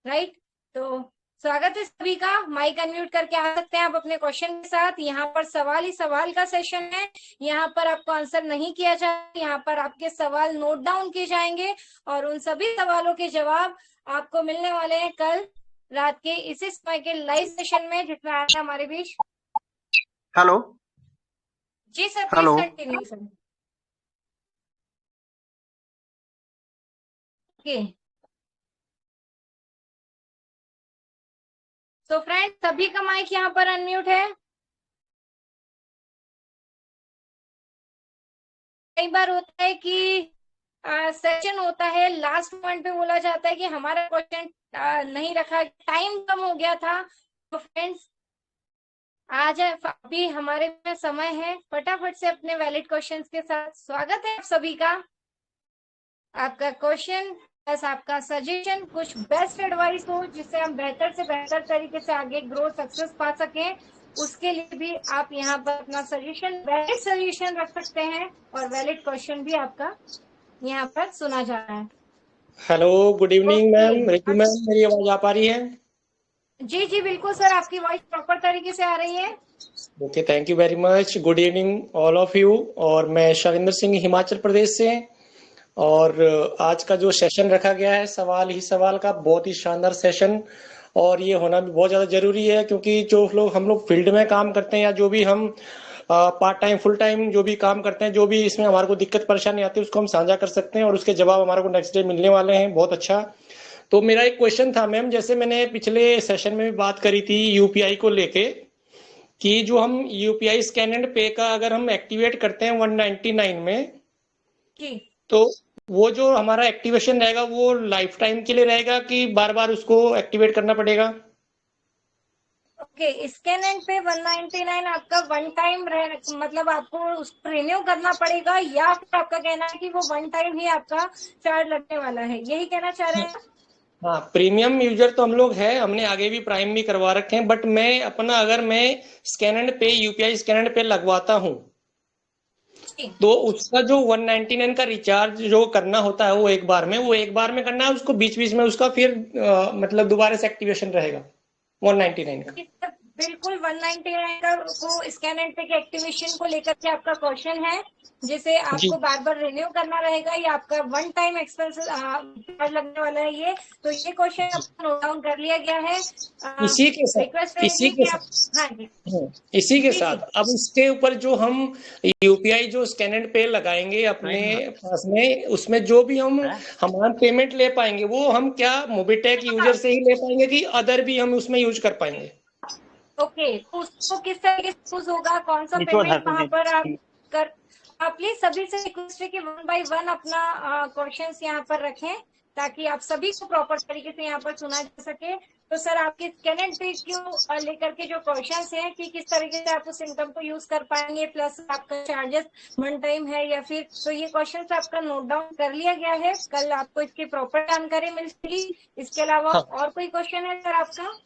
राइट। तो स्वागत है सभी का, माइक अनम्यूट करके आ सकते हैं आप अपने क्वेश्चन के साथ। यहाँ पर सवाल ही सवाल का सेशन है, यहाँ पर आपको आंसर नहीं किया जाएगा, यहाँ पर आपके सवाल नोट डाउन किए जाएंगे और उन सभी सवालों के जवाब आपको मिलने वाले हैं कल रात के इसी समय के लाइव सेशन में, जिसमें आया है हमारे बीच। हेलो जी sir, hello please continue sir. Okay, तो फ्रेंड्स सभी का माइक यहाँ पर अनम्यूट है। कई बार होता है कि सेशन होता है, लास्ट पॉइंट पे बोला जाता है कि हमारा क्वेश्चन नहीं रखा, टाइम कम हो गया था। तो फ्रेंड्स आज अभी हमारे में समय है, फटाफट से अपने वैलिड क्वेश्चंस के साथ स्वागत है आप सभी का। आपका क्वेश्चन बस आपका सजेशन, कुछ बेस्ट एडवाइस हो जिससे हम बेहतर से बेहतर तरीके से आगे ग्रोथ सक्सेस पा सकें, उसके लिए भी आप यहाँ पर अपना सजेशन, वैलिड सजेशन रख सकते हैं और वैलिड क्वेश्चन भी आपका यहाँ पर सुना जा रहा है। Hello, good evening ma'am, Ritu ma'am, मेरी आवाज आ पा रही है? जी जी बिल्कुल सर, आपकी वॉइस प्रॉपर तरीके से आ रही है। Okay, thank you very much. Good evening all of you. और मैं शैलेंद्र सिंह हिमाचल प्रदेश से, और आज का जो सेशन रखा गया है सवाल ही सवाल का, बहुत ही शानदार सेशन, और ये होना भी बहुत ज्यादा जरूरी है, क्योंकि जो लोग हम लोग फील्ड में काम करते हैं या जो भी हम पार्ट टाइम फुल टाइम जो भी काम करते हैं, जो भी इसमें हमारे को दिक्कत परेशानी आती है उसको हम साझा कर सकते हैं और उसके जवाब हमारे को नेक्स्ट डे मिलने वाले हैं। बहुत अच्छा। तो मेरा एक क्वेश्चन था मैम, जैसे मैंने पिछले सेशन में भी बात करी थी यूपीआई को लेके, कि जो हम यूपीआई स्कैन एंड पे का अगर हम एक्टिवेट करते हैं 199 में जी, तो वो जो हमारा एक्टिवेशन रहेगा वो लाइफ टाइम के लिए रहेगा कि बार बार उसको एक्टिवेट करना पड़ेगा? ओके, स्कैन एंड पे 199 आपका वन टाइम मतलब आपको उसको रिन्यू करना पड़ेगा, या फिर आपका कहना है कि वो वन टाइम ही आपका चार्ज लगने वाला है, यही कहना चाह रहे हैं? हाँ, प्रीमियम यूजर तो हम लोग हैं, हमने आगे भी प्राइम भी करवा रखे हैं, बट मैं अपना अगर मैं स्कैन एंड पे यूपीआई स्कैन एंड पे लगवाता हूँ तो उसका जो 199 का रिचार्ज जो करना होता है वो एक बार में करना है, उसको बीच बीच में उसका फिर मतलब दोबारा से एक्टिवेशन रहेगा 199 का। बिल्कुल 199 का वो स्कैन एंड पे के एक्टिवेशन को लेकर के आपका क्वेश्चन है, जिसे आपको बार बार रिन्यू करना रहेगा, या आपका वन टाइम एक्सपेंस चार्ज लगने वाला है ये, तो ये क्वेश्चन आपको नोट डाउन कर लिया गया है। इसी के साथ रिक्वेस्ट रहेगी कि आप, हाँ जी, इसी के साथ अब इसके ऊपर जो हम यूपीआई जो स्कैन एंड पे लगाएंगे अपने पास में, उसमें जो भी हम हमारा पेमेंट ले पाएंगे वो हम क्या मोबीटेक यूजर से ही ले पाएंगे कि अदर भी हम उसमें यूज कर पाएंगे? ओके, तो उसको किस तरीके से यूज होगा, कौन सा पेमेंट वहां पर आप कर, आप प्लीज सभी से रिक्वेस्ट है कि 1 बाय 1 अपना क्वेश्चंस यहाँ पर रखें ताकि आप सभी को प्रॉपर तरीके से यहाँ पर सुना जा सके। तो सर आपके स्कैन एंड पे क्यों लेकर के जो क्वेश्चंस हैं कि किस तरीके से आप उस इनकम को यूज कर पाएंगे, प्लस आपका चार्जेस वन टाइम है या फिर, तो ये क्वेश्चंस आपका नोट डाउन कर लिया गया है, कल आपको इसकी प्रॉपर जानकारी मिलेगी। इसके अलावा और कोई क्वेश्चन है सर आपका?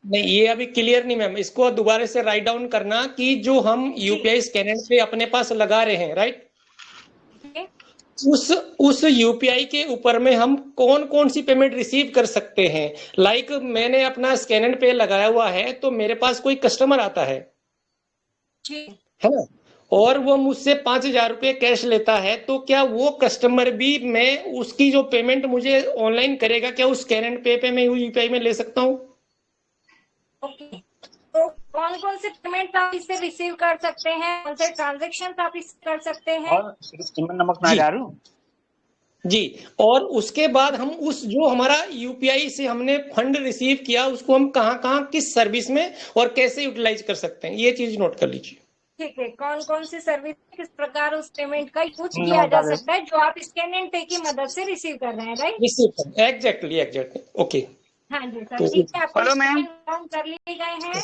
नहीं, ये अभी क्लियर नहीं मैम, इसको दोबारा से राइट डाउन करना कि जो हम यूपीआई स्कैनर पे अपने पास लगा रहे हैं, राइट, उस यूपीआई के ऊपर में हम कौन कौन सी पेमेंट रिसीव कर सकते हैं। लाइक मैंने अपना स्कैनर पे लगाया हुआ है तो मेरे पास कोई कस्टमर आता है है ना, और वो मुझसे 5,000 रुपये कैश लेता है, तो क्या वो कस्टमर भी मैं उसकी जो पेमेंट मुझे ऑनलाइन करेगा, क्या उस स्कैन एंड पे मैं यूपीआई में ले सकता हूँ? ओके, तो कौन कौन से पेमेंट आप इससे रिसीव कर सकते हैं, कौन से ट्रांजेक्शन आप इससे कर सकते हैं? नमक ना डालूं जी, और उसके बाद हम उस जो हमारा यूपीआई से हमने फंड रिसीव किया उसको हम कहाँ किस सर्विस में और कैसे यूटिलाइज कर सकते हैं, ये चीज नोट कर लीजिए। ठीक है, कौन कौन सी सर्विस किस प्रकार उस पेमेंट का यूज किया जा सकता है जो आप स्कैन एंड पे की मदद से रिसीव कर रहे हैं, राइट? Receive, exactly, okay. हाँ जी सर, ठीक है, आपको काम कर लिए गए हैं।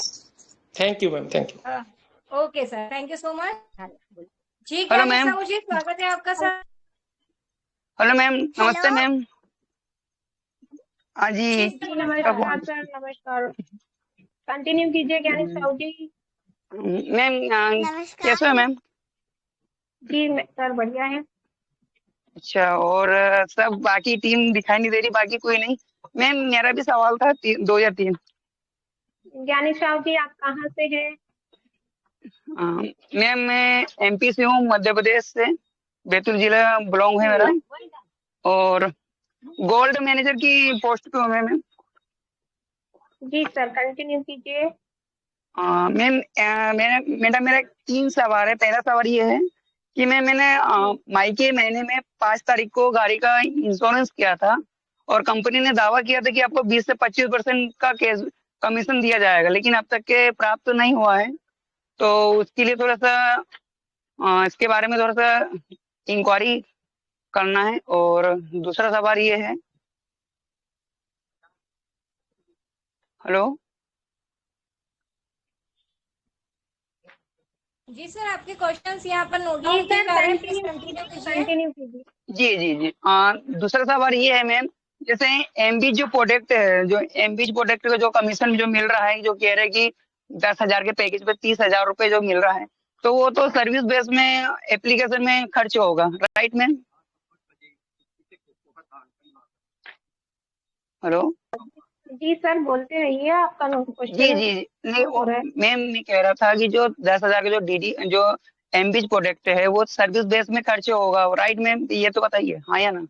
Thank you ma'am, thank you. Okay sir, thank you so much. जी, हेलो मैम, मुझे स्वागत है आपका सर। हेलो मैम, नमस्ते मैम। हाँ जी, नमस्कार सर, नमस्कार, कंटिन्यू कीजिए ज्ञानी साहू जी। मैम कैसे हो मैम? जी सर बढ़िया है। अच्छा, और सब बाकी टीम दिखाई नहीं दे रही, बाकी कोई नहीं। मैम मेरा भी सवाल था 2003। ज्ञानी साहू जी आप कहाँ से हैं? मैम मैं एमपी से हूँ, मध्य प्रदेश से, बैतूल जिला बिलोंग है मेरा, और गोल्ड मैनेजर की पोस्ट पे हूँ मैम। जी सर, कंटिन्यू कीजिए। मैम मेरा 3 सवाल है। पहला सवाल ये है कि मैंने मई के महीने में 5 तारीख को गाड़ी का इंश्योरेंस किया था और कंपनी ने दावा किया था कि आपको 20 से 25% का कमीशन दिया जाएगा, लेकिन अब तक के प्राप्त नहीं हुआ है। तो उसके लिए थोड़ा सा इसके बारे में थोड़ा सा इंक्वायरी करना है। और दूसरा सवाल ये है, हेलो जी सर, आपके क्वेश्चंस यहाँ पर नोट डाउन किए जा रहे हैं, प्लीज कंटिन्यू कीजिए। जी। दूसरा सवाल ये है मैम, जैसे एमबीच जो प्रोडक्ट है, जो एमबीच प्रोडक्ट का जो कमीशन जो मिल रहा है, जो कह रहे हैं कि 10,000 के पैकेज पे 30,000 रुपए जो मिल रहा है, तो वो तो सर्विस बेस में एप्लीकेशन में खर्च होगा, राइट मैम? हेलो जी सर, बोलते रहिए, आपका क्वेश्चन। जी नहीं, मैम मैं कह रहा था कि जो 10,000 के जो डीडी जो एमबीच प्रोडक्ट है वो सर्विस बेस में खर्च होगा, राइट मैम? ये तो बताइए, हाँ या ना?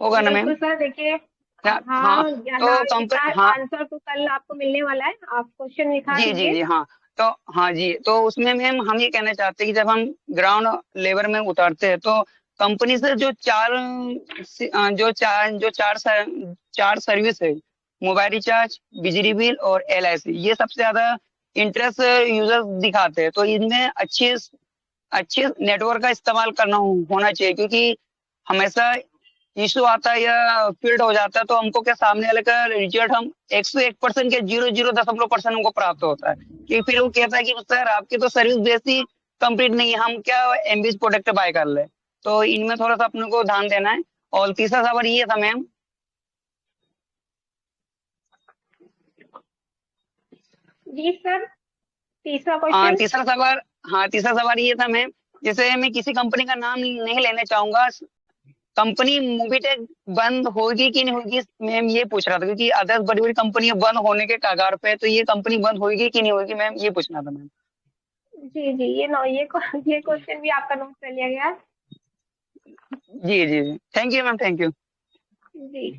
होगा ना मैम? सर देखिए, हाँ तो आंसर तो कल आपको मिलने वाला है, आप क्वेश्चन लिखा दीजिए। जी हाँ जी, तो उसमें मैम हम ये कहना चाहते हैं कि जब हम ग्राउंड लेवल में उतारते हैं तो कंपनी से जो चार सर्विस है, मोबाइल रिचार्ज, बिजली बिल और LIC, ये सबसे ज्यादा इंटरेस्ट यूजर्स दिखाते हैं। तो इनमें अच्छे नेटवर्क का इस्तेमाल करना होना चाहिए, क्योंकि हमेशा इशू आता है या फील्ड हो जाता है तो हमको क्या सामने वाले का रिजल्ट हम 101% के 0.0% हमको प्राप्त होता है कि फिर वो कहता है कि सर आपकी तो सर्विस बेसिक कंप्लीट नहीं है, हम क्या एमबीएस प्रोडक्ट बाय कर ले। तो इनमें थोड़ा सा अपने को ध्यान देना है। और तीसरा सवाल ये था मैम, जी सर, तीसरा क्वेश्चन। तीसरा सवाल ये था मैम, जैसे मैं किसी कंपनी का नाम नहीं लेने चाहूंगा, कंपनी मोबिटेक बंद होगी कि नहीं होगी मैम ये पूछ रहा था, क्योंकि अदर्स बड़ी बड़ी कंपनी बंद होने के कगार पे है, तो ये कंपनी बंद होगी कि नहीं होगी मैम ये पूछना था मैम। जी जी, ये क्वेश्चन भी आपका नोट कर लिया गया। जी जी जी, thank you ma'am, thank you जी।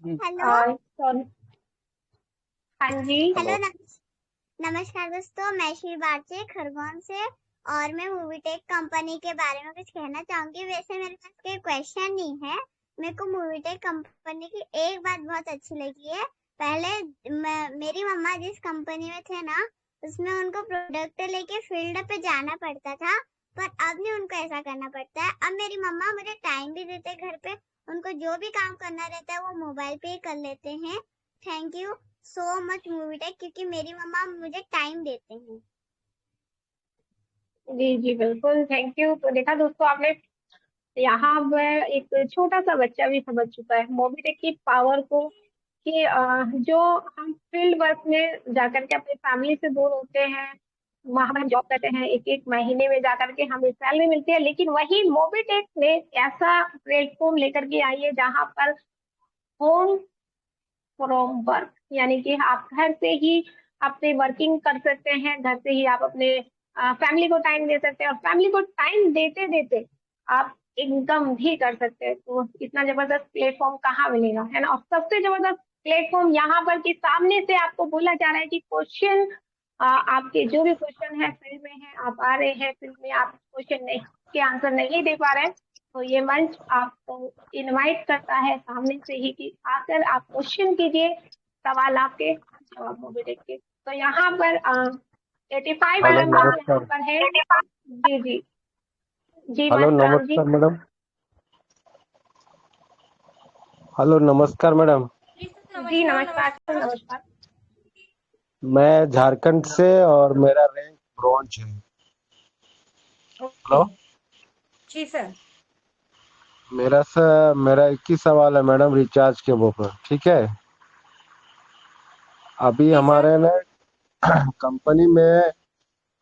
हेलो। सॉरी, हाँ जी। हेलो नमस्कार दोस्तों, मैं श्री बारचे खरगोन से और मैं मूवीटेक कंपनी के बारे में कुछ कहना चाहूंगी। वैसे मेरे पास कोई क्वेश्चन नहीं है, मेरे को मूवीटेक कंपनी की एक बात बहुत अच्छी लगी है। पहले मेरी मम्मा जिस कंपनी में थे ना, उसमें उनको प्रोडक्ट लेके फील्ड पे जाना पड़ता था, पर अब नहीं उनको ऐसा करना पड़ता है। अब मेरी मम्मा मुझे टाइम भी देते घर पे, उनको जो भी काम करना रहता है वो मोबाइल पे ही कर लेते हैं। थैंक यू सो मच मूवीटेक, क्योंकि मेरी मम्मा मुझे टाइम देते हैं। जी जी बिल्कुल, थैंक यू। तो देखा दोस्तों आपने, यहाँ पर एक छोटा सा बच्चा भी समझ चुका है मोबिटेक की पावर को, कि जो हम फील्ड वर्क में जाकर के अपनी फैमिली से दूर होते हैं, वहां हम जॉब करते हैं, एक एक महीने में जाकर के हमें सैलरी मिलती है, लेकिन वही मोबिटेक ने ऐसा प्लेटफॉर्म लेकर के आई है जहाँ पर होम फ्रॉम वर्क, यानी कि आप घर से ही अपने वर्किंग कर सकते हैं, घर से ही आप अपने फैमिली को टाइम दे सकते हैं, और फैमिली को टाइम देते देते आप इनकम भी कर सकते हैं। तो इतना जबरदस्त प्लेटफॉर्म कहाँ मिलेगा, है ना। और सबसे जबरदस्त प्लेटफॉर्म यहाँ पर कि सामने से आपको बोला जा रहा है कि क्वेश्चन, आपके जो भी क्वेश्चन है फील्ड में है, आप आ रहे हैं फील्ड में, आप क्वेश्चन नहीं के आंसर नहीं दे पा रहे हैं, तो ये मंच आपको इनवाइट करता है सामने से ही कि आकर आप क्वेश्चन कीजिए, सवाल आपके जवाब मोबिटेक के। तो यहाँ पर 85 वाला मंच यहाँ पर है। जी जी जी हेलो मस्तराम जी। नमस्कार मैडम। हेलो नमस्कार मैडम। जी नमस्कार नमस्कार। मैं झारखंड से और मेरा रैंक ब्रॉन्ज है। हेलो जी सर। मेरा 21 सवाल है मैडम, रिचार्ज के ऊपर, ठीक है। अभी हमारे ना कंपनी में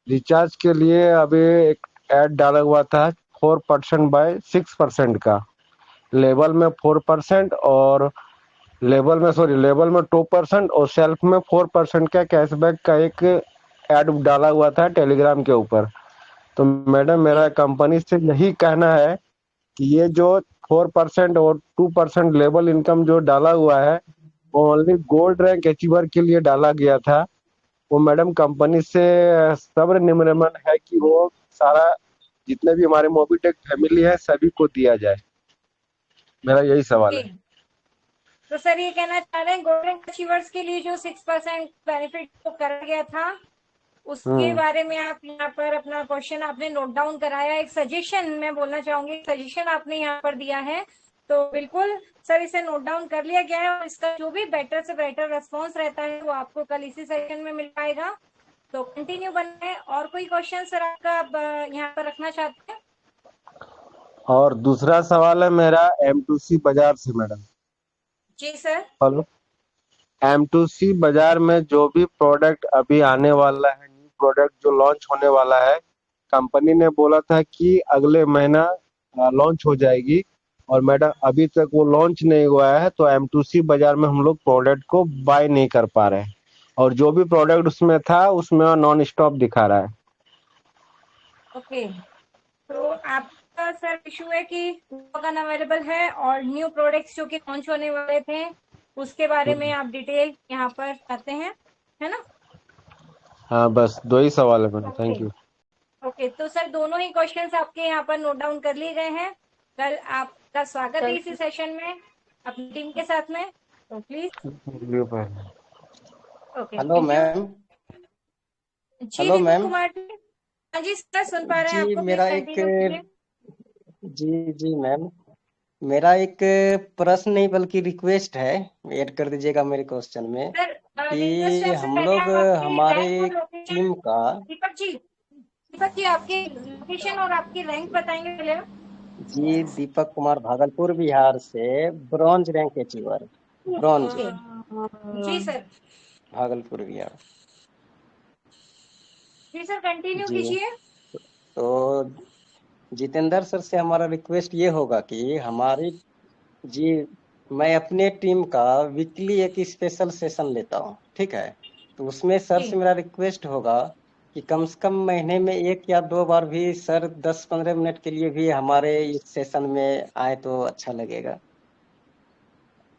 रिचार्ज के लिए अभी एक ऐड डाला हुआ था 4% बाय 6% का, लेवल में 4% और लेवल में 2% और सेल्फ में 4% का कैशबैक का एक ऐड डाला हुआ था टेलीग्राम के ऊपर। तो मैडम मेरा कंपनी से यही कहना है कि ये जो 4% और 2% लेवल इनकम जो डाला हुआ है वो ओनली गोल्ड रैंक अचीवर के लिए डाला गया था। वो मैडम कंपनी से सब्र निम्रमन है कि वो सारा जितने भी हमारे मोबिटेक फैमिली है सभी को दिया जाए। मेरा यही सवाल है। तो सर ये कहना चाह रहे हैं गोल्डन अचीवर्स के लिए जो 6% बेनिफिट को करा गया था उसके बारे में आप यहाँ पर अपना क्वेश्चन आपने नोट डाउन कराया। एक सजेशन मैं बोलना चाहूंगी, सजेशन आपने यहाँ पर दिया है, तो बिल्कुल सर इसे नोट डाउन कर लिया गया है और इसका जो भी बेटर से बेटर रेस्पॉन्स रहता है वो आपको कल इसी सेशन में मिल पाएगा। तो कंटिन्यू बनना है। और कोई क्वेश्चन सर आपका आप यहाँ पर रखना चाहते हैं? और दूसरा सवाल है मेरा M2C बाजार से मैडम। जी सर। हेलो, M2C बाजार में जो भी प्रोडक्ट अभी आने वाला है, न्यू प्रोडक्ट जो लॉन्च होने वाला है, कंपनी ने बोला था कि अगले महीना लॉन्च हो जाएगी, और मैडम अभी तक वो लॉन्च नहीं हुआ है। तो M2C बाजार में हम लोग प्रोडक्ट को बाय नहीं कर पा रहे हैं, और जो भी प्रोडक्ट उसमें था उसमें नॉन स्टॉप दिखा रहा है। ओके, तो आपका सर इशू है कि टोकन अवेलेबल है और न्यू प्रोडक्ट्स जो कि लॉन्च होने वाले थे उसके बारे में आप डिटेल यहाँ पर चाहते हैं, है ना? हाँ बस 2 ही सवाल है मैडम, थैंक यू। ओके, तो सर दोनों ही क्वेश्चंस आपके यहाँ पर नोट डाउन कर लिए गए हैं। कल आपका स्वागत है इसी सेशन में अपनी टीम के साथ में, तो प्लीज। Okay, hello ma'am. जी हेलो विपुल मैम। कुमार जी। हाँ जी सर, सुन पा रहे हैं जी आपको, मेरा प्लीज एक कंटिन्यू कीजिए। जी जी मैम, मेरा एक प्रश्न नहीं बल्कि रिक्वेस्ट है, ऐड कर दीजिएगा मेरे क्वेश्चन में सर रिक्वेस्ट कि है, उससे हम पहले लोग आप आपकी हमारे रैंक और लोकेशन, टीम का दीपक जी आपकी लोकेशन और आपकी रैंक बताएंगे पहले आप? जी दीपक कुमार भागलपुर बिहार से ब्रॉन्ज रैंक अचीवर, ब्रॉन्ज जी सर। भागलपुर बिहार। जी सर कंटिन्यू जी कीजिए। तो जितेंद्र सर से हमारा रिक्वेस्ट ये होगा कि हमारी जी मैं अपने टीम का वीकली एक स्पेशल सेशन लेता हूँ, ठीक है, तो उसमें सर से मेरा रिक्वेस्ट होगा कि कम से कम महीने में 1 या 2 बार भी सर 10-15 मिनट के लिए भी हमारे इस सेशन में आए तो अच्छा लगेगा।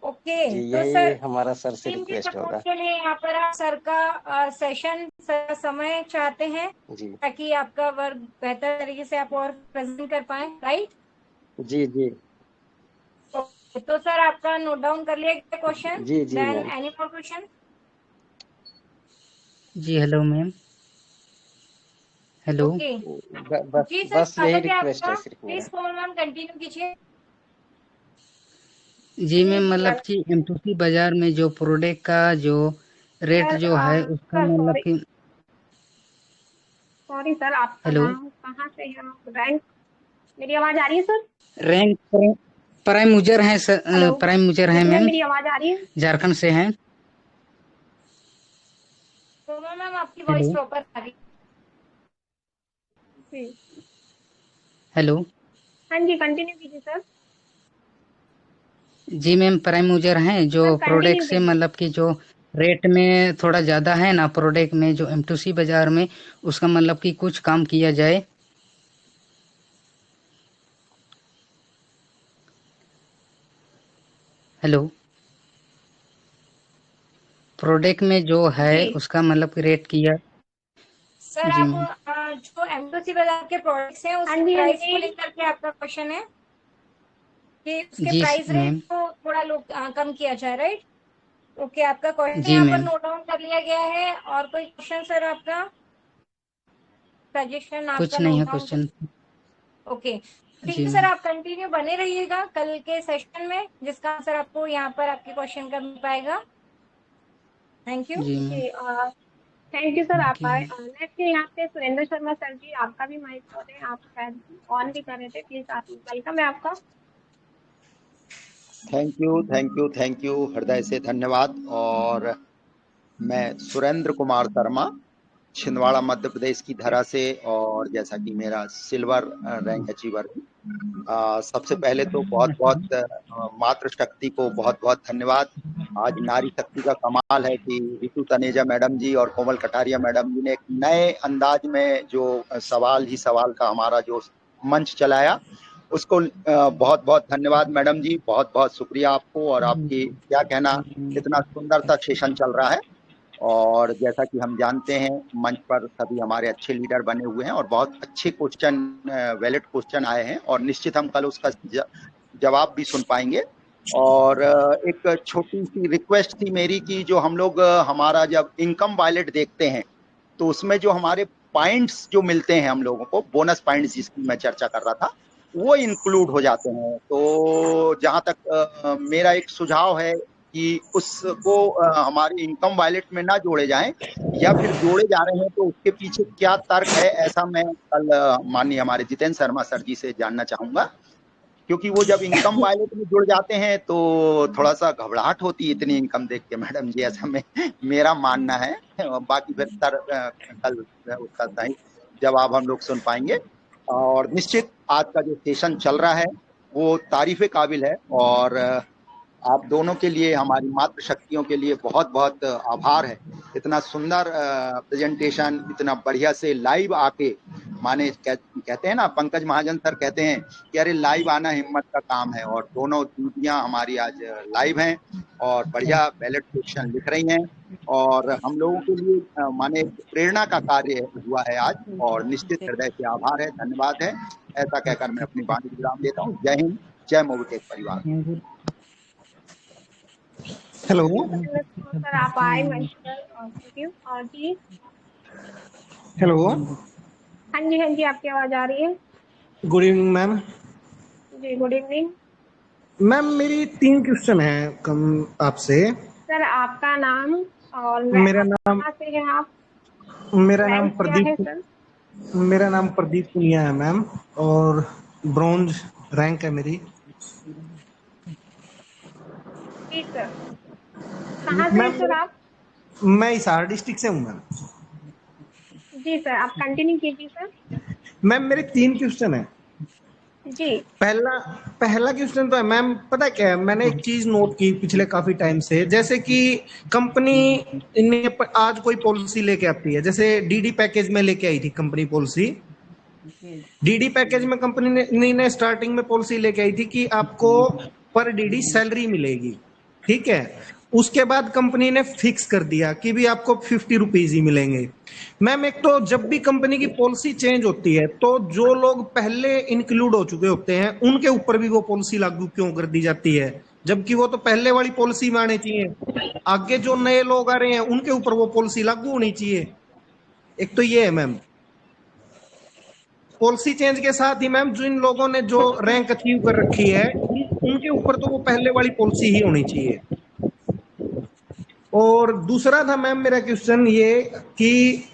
ओके जी तो यही सर हमारा सर से टीम के रिक्वेस्ट सपोर्ट होगा। के लिए यहाँ पर आप सर का सेशन समय चाहते हैं जी ताकि आपका वर्क बेहतर तरीके से आप और प्रेजेंट कर पाए, राइट? जी जी तो सर आपका नोट डाउन कर लिया गया क्वेश्चन, जी जी then ma'am. Any more question? जी हेलो मैम। हेलो। ओके बस जी सर बस यही स्वागत है रिक्वेस्ट आपका, है सिर्फ मेरा। प्लीज कोमल मैम कंटिन्यू कीजिए। जी मैम, मतलब कि M2C बाजार में जो प्रोडक्ट का जो रेट जो है उसका सर मतलब सॉरी कि सॉरी सर, आपका हेलो। नाम कहाँ से है आप? रैंक, मेरी आवाज आ रही है सर? रैंक प्राइम यूजर है सर, हेलो प्राइम यूजर है तुम्हें मैम, मेरी आवाज आ रही है? झारखंड से हैं। कोमल मैम आपकी वॉइस हेलो। प्रॉपर आ रही जी हेलो। हाँ जी कंटिन्यू कीजिए सर। जी मैम, प्राइम यूजर हैं जो सर प्रोडक्ट कंटिन्यू से कीजिए। मतलब कि जो रेट में थोड़ा ज्यादा है ना प्रोडक्ट में जो M2C बाजार में, उसका मतलब कि कुछ काम किया जाए। हेलो। प्रोडक्ट में जो है जी उसका मतलब कि रेट किया। सर जी आप मैम। जो M2C बाजार के प्रोडक्ट्स हैं हाँ उसके जी हाँ प्राइस को जी लेकर के आपका क्वेश्चन है कि उसके जी प्राइस रेट मैम। को थोड़ा लोग कम किया जाए, राइट? ओके आपका क्वेश्चन जी यहाँ पर मैम। नोट डाउन कर लिया गया है। और कोई क्वेश्चन सर आपका, सजेशन आपका कुछ नहीं नोट है डाउन क्वेश्चन। कर? ओके ठीक जी है सर, मैम। आप कंटिन्यू बने रहिएगा कल के सेशन में जिसका आंसर आपको यहाँ पर आपके क्वेश्चन का मिल पाएगा। Thank you. जी मैम। जी थैंक यू सर। आप ओके। आए। नेक्स्ट यहाँ पे सुरेंद्र शर्मा सर जी, आपका भी माइक ऑन है, आप शायद ऑन भी कर रहे थे, प्लीज आप, वेलकम है आपका। थैंक यू हृदय से धन्यवाद। और मैं सुरेंद्र कुमार शर्मा, छिंदवाड़ा मध्य प्रदेश की धरा से, और जैसा कि मेरा सिल्वर रैंक अचीवर हूँ। सबसे पहले तो बहुत बहुत मातृशक्ति को बहुत बहुत धन्यवाद। आज नारी शक्ति का कमाल है कि ऋतु तनेजा मैडम जी और कोमल कटारिया मैडम जी ने एक नए अंदाज में जो सवाल ही सवाल का हमारा जो मंच चलाया, उसको बहुत बहुत धन्यवाद मैडम जी, बहुत बहुत शुक्रिया आपको। और आपकी क्या कहना, इतना सुंदर सा सेशन चल रहा है। और जैसा कि हम जानते हैं मंच पर सभी हमारे अच्छे लीडर बने हुए हैं और बहुत अच्छे क्वेश्चन, वैलिड क्वेश्चन आए हैं, और निश्चित हम कल उसका जवाब भी सुन पाएंगे। और एक छोटी सी रिक्वेस्ट थी मेरी कि जो हम लोग हमारा जब इनकम वॉलेट देखते हैं तो उसमें जो हमारे पॉइंट्स जो मिलते हैं हम लोगों को, बोनस पॉइंट्स जिसकी मैं चर्चा कर रहा था, वो इंक्लूड हो जाते हैं। तो जहां तक मेरा एक सुझाव है कि उसको हमारे इनकम वॉलेट में ना जोड़े जाएं, या फिर जोड़े जा रहे हैं तो उसके पीछे क्या तर्क है, ऐसा मैं कल माननीय हमारे जितेंद्र शर्मा सर जी से जानना चाहूंगा। क्योंकि वो जब इनकम वॉलेट में जुड़ जाते हैं तो थोड़ा सा घबराहट होती है इतनी इनकम देख के मैडम जी, ऐसा मेरा मानना है। बाकी फिर कल उसका सही जवाब हम लोग सुन पाएंगे। और निश्चित आज का जो सेशन चल रहा है वो तारीफ काबिल है, और आप दोनों के लिए, हमारी मातृशक्तियों के लिए बहुत बहुत आभार है। इतना सुंदर प्रेजेंटेशन, इतना बढ़िया से लाइव आके, माने कहते हैं ना, पंकज महाजन सर कहते हैं कि अरे लाइव आना हिम्मत का काम है, और दोनों दीदियां हमारी आज लाइव हैं और बढ़िया बैलेट क्वेश्चन लिख रही हैं, और हम लोगों के लिए माने प्रेरणा का कार्य हुआ है आज। और निश्चित हृदय से आभार है, धन्यवाद है। ऐसा कहकर मैं अपनी वाणी विराम देता हूँ। जय हिंद, जय मोबिटेक परिवार। हेलो सर, आप आए मंच पर, थैंक यू। और जी हेलो, हाँ जी हाँ जी, आपकी आवाज आ रही है। Good evening ma'am. जी गुड इवनिंग। मैम मेरी 3 क्वेश्चन है कम आपसे। सर आपका नाम और मेरा नाम कहाँ से हैं आप? मेरा नाम रैंक क्या है प्रदीप सर? मेरा नाम प्रदीप पुनिया है मैम, और ब्रॉन्ज रैंक है मेरी। जी सर। कहाँ से हैं मैम सर आप? मैं हिसार डिस्ट्रिक्ट से हूँ मैम। जी सर, आप कंटिन्यू कीजिए सर। मैम मेरे 3 क्वेश्चन है। जी पहला पहला क्वेश्चन तो है मैम, पता क्या है, मैंने एक चीज नोट की पिछले काफी टाइम से, जैसे कि कंपनी ने आज कोई पॉलिसी लेके आती है, जैसे डीडी पैकेज में लेके आई थी कंपनी पॉलिसी। डीडी पैकेज में कंपनी ने स्टार्टिंग में पॉलिसी लेके आई थी कि आपको पर डीडी सैलरी मिलेगी, ठीक है। उसके बाद कंपनी ने फिक्स कर दिया कि भी आपको 50 रुपीज ही मिलेंगे। मैम एक तो जब भी कंपनी की पॉलिसी चेंज होती है तो जो लोग पहले इंक्लूड हो चुके होते हैं उनके ऊपर भी वो पॉलिसी लागू क्यों कर दी जाती है, जबकि वो तो पहले वाली पॉलिसी में आने चाहिए। आगे जो नए लोग आ रहे हैं उनके ऊपर वो पॉलिसी लागू होनी चाहिए। एक तो ये है मैम। पॉलिसी चेंज के साथ ही मैम जिन लोगों ने जो रैंक अचीव कर रखी है उनके ऊपर तो वो पहले वाली पॉलिसी ही होनी चाहिए। और दूसरा था मैम मेरा क्वेश्चन ये कि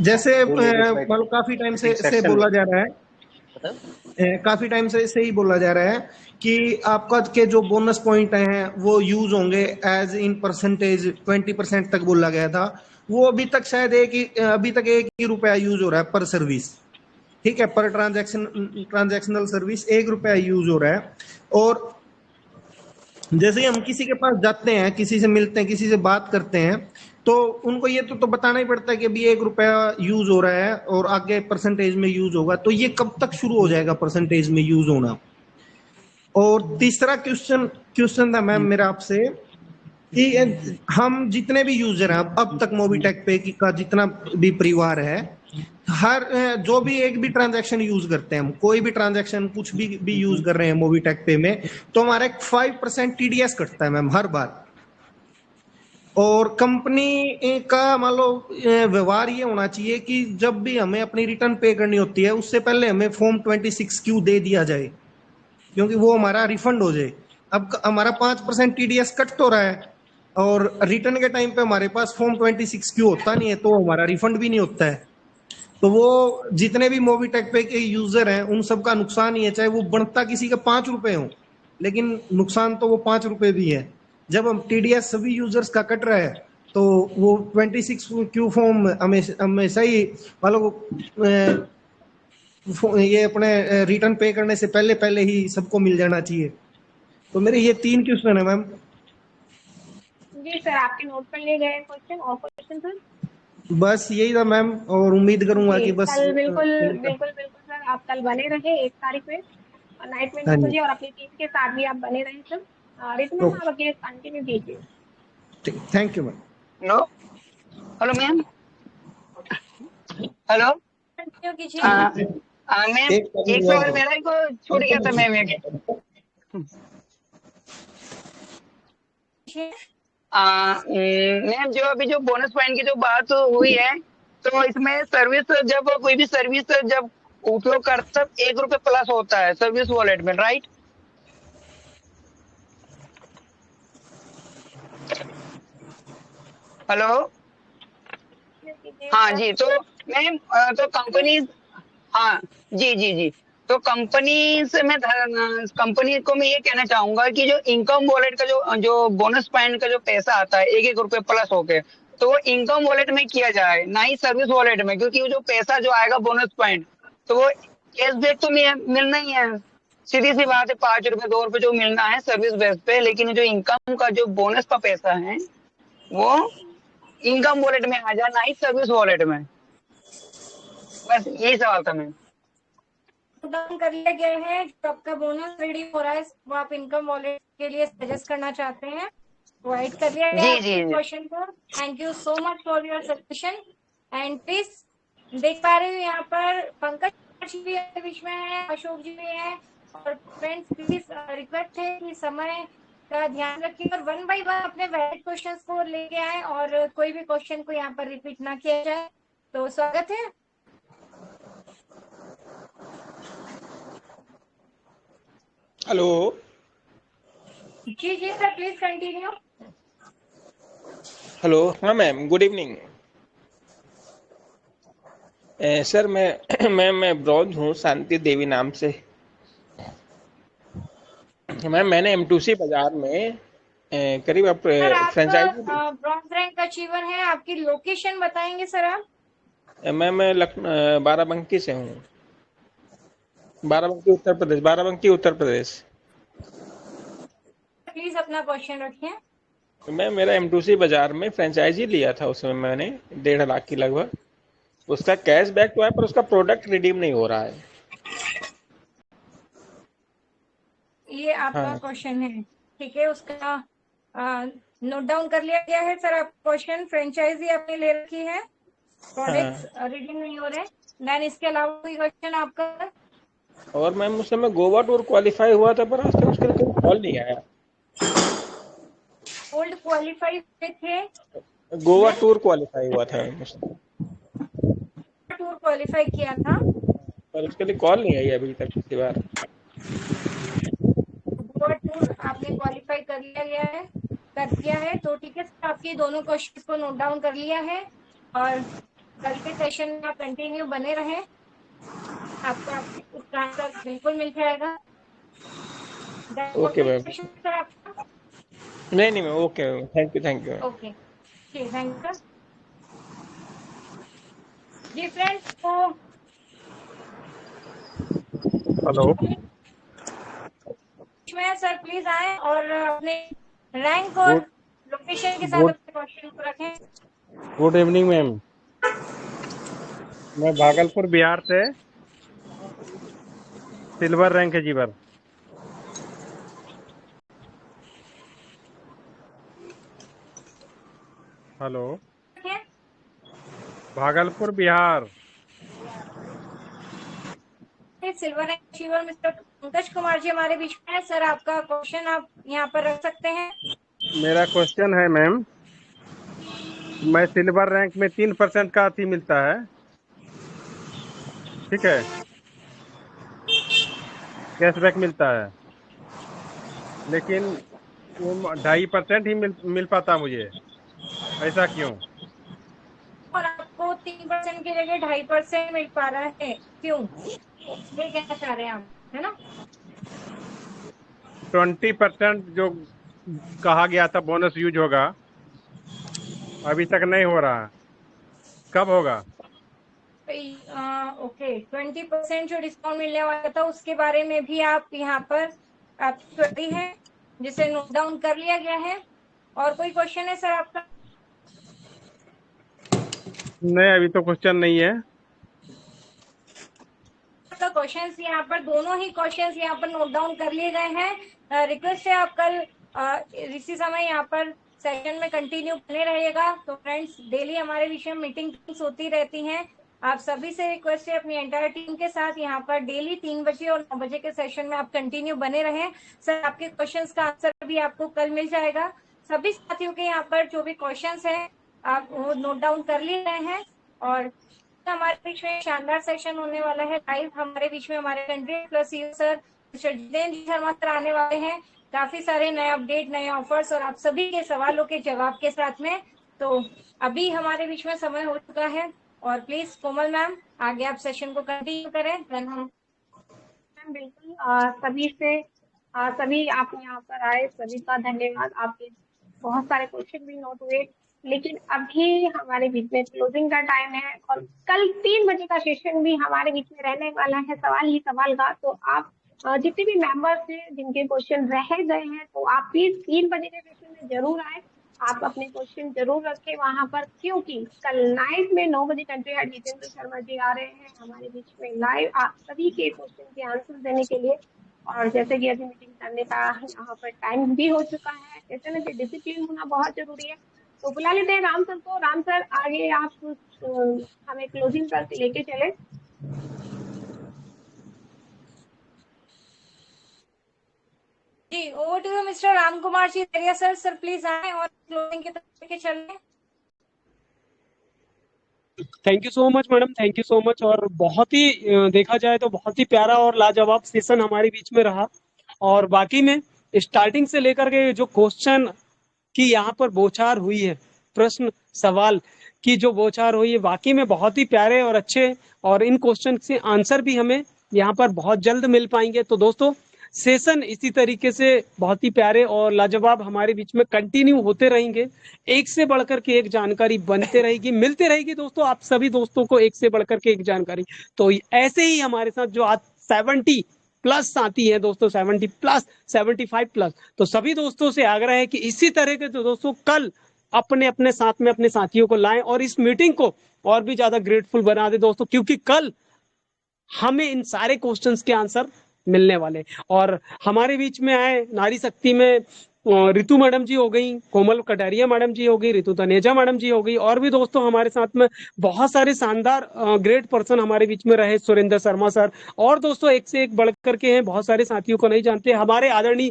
जैसे मतलब काफी टाइम से बोला जा रहा है, काफी टाइम से ही बोला जा रहा है कि आपका के जो बोनस पॉइंट हैं वो यूज होंगे एज इन परसेंटेज 20% तक बोला गया था। वो अभी तक शायद अभी तक 1 ही रुपया यूज हो रहा है पर सर्विस, ठीक है, पर ट्रांजैक्शनल सर्विस 1 रुपया यूज हो रहा है। और जैसे ही हम किसी के पास जाते हैं, किसी से मिलते हैं, किसी से बात करते हैं, तो उनको ये तो बताना ही पड़ता है कि अभी 1 रुपया यूज हो रहा है और आगे परसेंटेज में यूज होगा। तो ये कब तक शुरू हो जाएगा परसेंटेज में यूज होना? और तीसरा क्वेश्चन था मैम मेरा आपसे कि हम जितने भी यूजर हैं अब तक मोबीटेक पे का जितना भी परिवार है, हर जो भी एक भी ट्रांजैक्शन यूज करते हैं, हम कोई भी ट्रांजैक्शन कुछ भी यूज कर रहे हैं मोबीटेक पे में, तो हमारा 5% टीडीएस कटता है मैम हर बार। और कंपनी का मान लो व्यवहार ये होना चाहिए कि जब भी हमें अपनी रिटर्न पे करनी होती है उससे पहले हमें फॉर्म 26Q दे दिया जाए, क्योंकि वो हमारा रिफंड हो जाए। अब हमारा 5% टीडीएस कट तो रहा है और रिटर्न के टाइम पे हमारे पास फॉर्म 26Q होता नहीं है, तो हमारा रिफंड भी नहीं होता है। तो वो जितने भी मोबीटेक पे के यूजर हैं उन सबका नुकसान ही है, चाहे वो बनता किसी का 5 रुपए हो, लेकिन नुकसान तो वो 5 रुपए भी है। जब हम टीडीएस सभी यूजर्स का कट रहा है तो वो 26Q फॉर्म हमेशा ही मतलब ये अपने रिटर्न पे करने से पहले पहले ही सबको मिल जाना चाहिए। तो मेरे ये 3 क्वेश्चन है मैम। जी सर, आपके नोट कर लिए गए क्वेश्चन। और क्वेश्चन सर? बस यही था मैम, और उम्मीद करूंगा जी कि बस कल बिल्कुल बिल्कुल बिल्कुल सर, आप कल बने रहे 1 तारीख में और नाइट में 9 हाँ जी, बजे, और अपनी टीम के साथ भी आप बने रहे सर। रितु मैम आप आगे कंटिन्यू कीजिए। Thank you ma'am. Hello hello ma'am. Hello continue कीजिए। मैम एक सवाल मेरा ही को छूट गया था मैम। मैम जो अभी जो बोनस पॉइंट की जो बात हुई है, तो इसमें सर्विस जब कोई भी सर्विस जब उपयोग करता 1 रुपये प्लस होता है सर्विस वॉलेट में, राइट? हेलो हाँ जी। तो मैम तो कंपनी, हाँ जी जी जी, तो कंपनी से मैं कंपनी को मैं ये कहना चाहूंगा कि जो इनकम वॉलेट का जो बोनस पॉइंट का जो पैसा आता है 1-1 रुपये प्लस होके, तो वो इनकम वॉलेट में किया जाए, ना ही सर्विस वॉलेट में। क्योंकि वो जो पैसा जो आएगा बोनस पॉइंट, तो वो कैशबैक तो मिलना ही है, सीधी सी बात है। 5 रुपये 2 रुपये जो मिलना है सर्विस बेस पे, लेकिन जो इनकम का जो बोनस का पैसा है वो इनकम वॉलेट में आ जाए, ना ही सर्विस वॉलेट में। बस यही सवाल था मैम। डाउन कर लिया गया है, जो आपका बोनस रिडीम हो रहा है वो आप इनकम वॉलेट के लिए सजेस्ट करना चाहते हैं, प्रोवाइड कर लिया गया जी है जी जी क्वेश्चन को। Thank you so much for your suggestion. And please देख पा रहे हो यहाँ पर पंकज भी बीच में है, अशोक जी भी है। और फ्रेंड्स प्लीज रिक्वेस्ट है कि समय का ध्यान रखिए और 1 बाय 1 अपने वैलिड क्वेश्चंस को लेके आए और कोई भी क्वेश्चन को यहाँ पर रिपीट ना किया जाए। तो स्वागत है। हेलो जी जी सर, प्लीज कंटिन्यू। हेलो, हाँ मैम, गुड इवनिंग। सर मैं मैं ब्रॉन्ज हूँ, शांति देवी नाम से। मैम मैंने M2C बाजार में करीब आप सर आप फ्रेंचाइजी। ब्रॉन्ज रैंक अचीवर हैं, आपकी लोकेशन बताएंगे सर आप? मैम मैं बाराबंकी से हूँ, बाराबंकी उत्तर प्रदेश, बाराबंकी उत्तर प्रदेश। प्लीज अपना क्वेश्चन रखिए। मैम मेरा M2C बाजार में फ्रेंचाइजी लिया था, उसमें मैंने 1.5 लाख की लगभग। उसका कैशबैक तो है पर उसका प्रोडक्ट रिडीम नहीं हो रहा है। ये आपका हाँ क्वेश्चन है, ठीक है, उसका नोट डाउन कर लिया गया है सर। आपका क्वेश्चन, फ्रेंचाइजी आपने ले रखी है, प्रोडक्ट्स रिडीम नहीं हो रहे, देन इसके अलावा कोई क्वेश्चन आपका? और मैम उस समय गोवा टूर क्वालिफाई हुआ था पर आज तक उसके लिए कोई कॉल नहीं आया। गोल्ड क्वालिफाई थे, गोवा टूर क्वालिफाई हुआ था उसमें, टूर क्वालिफाई किया था, पर उसके लिए कॉल नहीं आई अभी तक किसी बार। गोवा टूर आपने क्वालिफाई कर दिया है, तो ठीक है सर, आपके दोनों क्वेश्चन को नोट डाउन कर लिया है और कल के सेशन में आप कंटिन्यू बने रहें, आपको उसका आंसर बिल्कुल मिल जाएगा। ओके मैम, सर आपका? नहीं ma'am, okay ma'am, thank you. Okay जी, थैंक यू जी। फ्रेंड्स तो हेलो में सर प्लीज आए और अपने रैंक और लोकेशन के साथ गुड अपने क्वेश्चन को रखें। गुड इवनिंग मैम, मैं भागलपुर बिहार से silver rank achiever. Hello, Bhagalpur Bihar. Silver rank achiever mister Pankaj Kumar ji हमारे बीच में है सर। आपका क्वेश्चन आप यहाँ पर रख सकते हैं। मेरा क्वेश्चन है मैम, मैं सिल्वर रैंक में 3% का अति मिलता है, ठीक है, कैशबैक मिलता है, लेकिन वो 2.5% ही मिल पाता मुझे, ऐसा क्यों? और आपको 3% की जगह 2.5% मिल पा रहा है, क्यों? ये कहना चाह रहे हैं आप, है ना? 20% जो कहा गया था बोनस यूज होगा, अभी तक नहीं हो रहा, कब होगा? ओके, 20% जो डिस्काउंट मिलने वाला था उसके बारे में भी आप यहाँ पर आपकी क्वेरी है जिसे नोट डाउन कर लिया गया है। और कोई क्वेश्चन है सर आपका? नहीं, अभी तो क्वेश्चन नहीं है। आपका क्वेश्चंस यहाँ पर, दोनों ही क्वेश्चंस यहाँ पर नोट डाउन कर लिए गए हैं। रिक्वेस्ट है आप कल इसी समय यहाँ पर सेशन में कंटिन्यू बने रहिएगा। तो फ्रेंड्स, डेली हमारे बीच में मीटिंग्स होती रहती हैं। आप सभी से रिक्वेस्ट है अपनी एंटायर टीम के साथ यहाँ पर डेली 3 बजे और 9 बजे के सेशन में आप कंटिन्यू बने रहें। सर आपके क्वेश्चंस का आंसर भी आपको कल मिल जाएगा। सभी साथियों के यहाँ पर जो भी क्वेश्चंस हैं आप वो नोट डाउन कर लिए रहे हैं। और हमारे बीच में शानदार सेशन होने वाला है लाइव। हमारे बीच में हमारे country plus sir mister Jitendra Sharma sir आने वाले हैं, काफी सारे नए अपडेट, नए ऑफर्स और आप सभी के सवालों के जवाब के साथ में। तो अभी हमारे बीच में समय हो चुका है और प्लीज कोमल मैम आगे आप सेशन को कंटिन्यू करें। देन हम बिल्कुल सभी आप यहाँ पर आए, सभी का धन्यवाद। आपके बहुत सारे क्वेश्चन भी नोट हुए, लेकिन अभी हमारे बीच में क्लोजिंग का टाइम है और कल 3 बजे का सेशन भी हमारे बीच में रहने वाला है, सवाल ही सवाल का। तो आप जितने भी मेंबर्स हैं जिनके क्वेश्चन रह गए हैं, तो आप प्लीज 3 बजे के सेशन में जरूर आए, आप अपने क्वेश्चन जरूर रखें वहां पर, क्योंकि कल नाइट में 9 बजे कंट्री हेड जितेंद्र शर्मा जी आ रहे हैं हमारे बीच में लाइव, आप सभी के क्वेश्चन के आंसर देने के लिए। और जैसे कि अभी मीटिंग करने का यहाँ पर टाइम भी हो चुका है, ऐसे में डिसिप्लिन होना बहुत जरूरी है। तो बुला लेते हैं राम सर को। राम सर आगे आप हमें क्लोजिंग पर लेके चले। जी, over to you mister Ram Kumar ji Dariya sir. Sir please आए और क्लोजिंग की तरफ लेके चलें। Thank you so much madam, thank you so much. और बहुत ही देखा जाए तो बहुत ही प्यारा और लाजवाब सेशन हमारे बीच में रहा। और बाकी में स्टार्टिंग से लेकर के जो क्वेश्चन की यहाँ पर बौछार हुई है, प्रश्न सवाल की जो बौछार हुई है, वाकई में बहुत ही प्यारे और अच्छे, और इन क्वेश्चन से आंसर भी हमें यहाँ पर बहुत जल्द मिल पाएंगे। तो दोस्तों सेशन इसी तरीके से बहुत ही प्यारे और लाजवाब हमारे बीच में कंटिन्यू होते रहेंगे, एक से बढ़कर के एक जानकारी बनते रहेगी, मिलते रहेगी दोस्तों, आप सभी दोस्तों को एक से बढ़कर के एक जानकारी। तो ऐसे ही हमारे साथ जो आज 70 प्लस साथी है दोस्तों, 70 प्लस 75 प्लस, तो सभी दोस्तों से आग्रह है कि इसी तरह के तो दोस्तों कल अपने अपने साथ में अपने साथियों को लाएं और इस मीटिंग को और भी ज्यादा ग्रेटफुल बना दे दोस्तों, क्योंकि कल हमें इन सारे क्वेश्चंस के आंसर मिलने वाले। और हमारे बीच में आए नारी शक्ति में रितु मैडम जी हो गई, कोमल कटारिया मैडम जी हो गई, रितु तनेजा मैडम जी हो गई, और भी दोस्तों हमारे साथ में बहुत सारे शानदार ग्रेट पर्सन हमारे बीच में रहे, सुरेंद्र शर्मा सर, और दोस्तों एक से एक बढ़ करके हैं, बहुत सारे साथियों को नहीं जानते, हमारे आदरणीय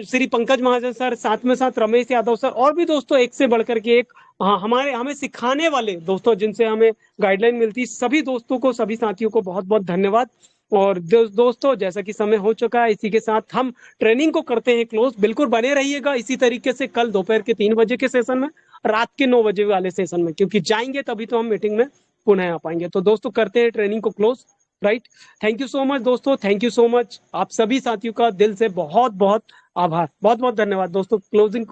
श्री पंकज महाजन सर, साथ में साथ रमेश यादव सर, और भी दोस्तों एक से बढ़कर के एक हमें सिखाने वाले दोस्तों जिनसे हमें गाइडलाइन मिलती, सभी दोस्तों को, सभी साथियों को बहुत बहुत धन्यवाद। और दोस्तों जैसा कि समय हो चुका है, इसी के साथ हम ट्रेनिंग को करते हैं क्लोज। बिल्कुल बने रहिएगा इसी तरीके से कल दोपहर के 3 बजे के सेशन में, रात के 9 बजे वाले सेशन में, क्योंकि जाएंगे तभी तो हम मीटिंग में पुनः आ पाएंगे। तो दोस्तों करते हैं ट्रेनिंग को close, right. Thank you so much दोस्तों, थैंक यू सो मच, आप सभी साथियों का दिल से बहुत बहुत आभार, बहुत बहुत धन्यवाद दोस्तों। क्लोजिंग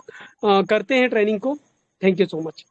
करते हैं ट्रेनिंग को, थैंक यू सो मच।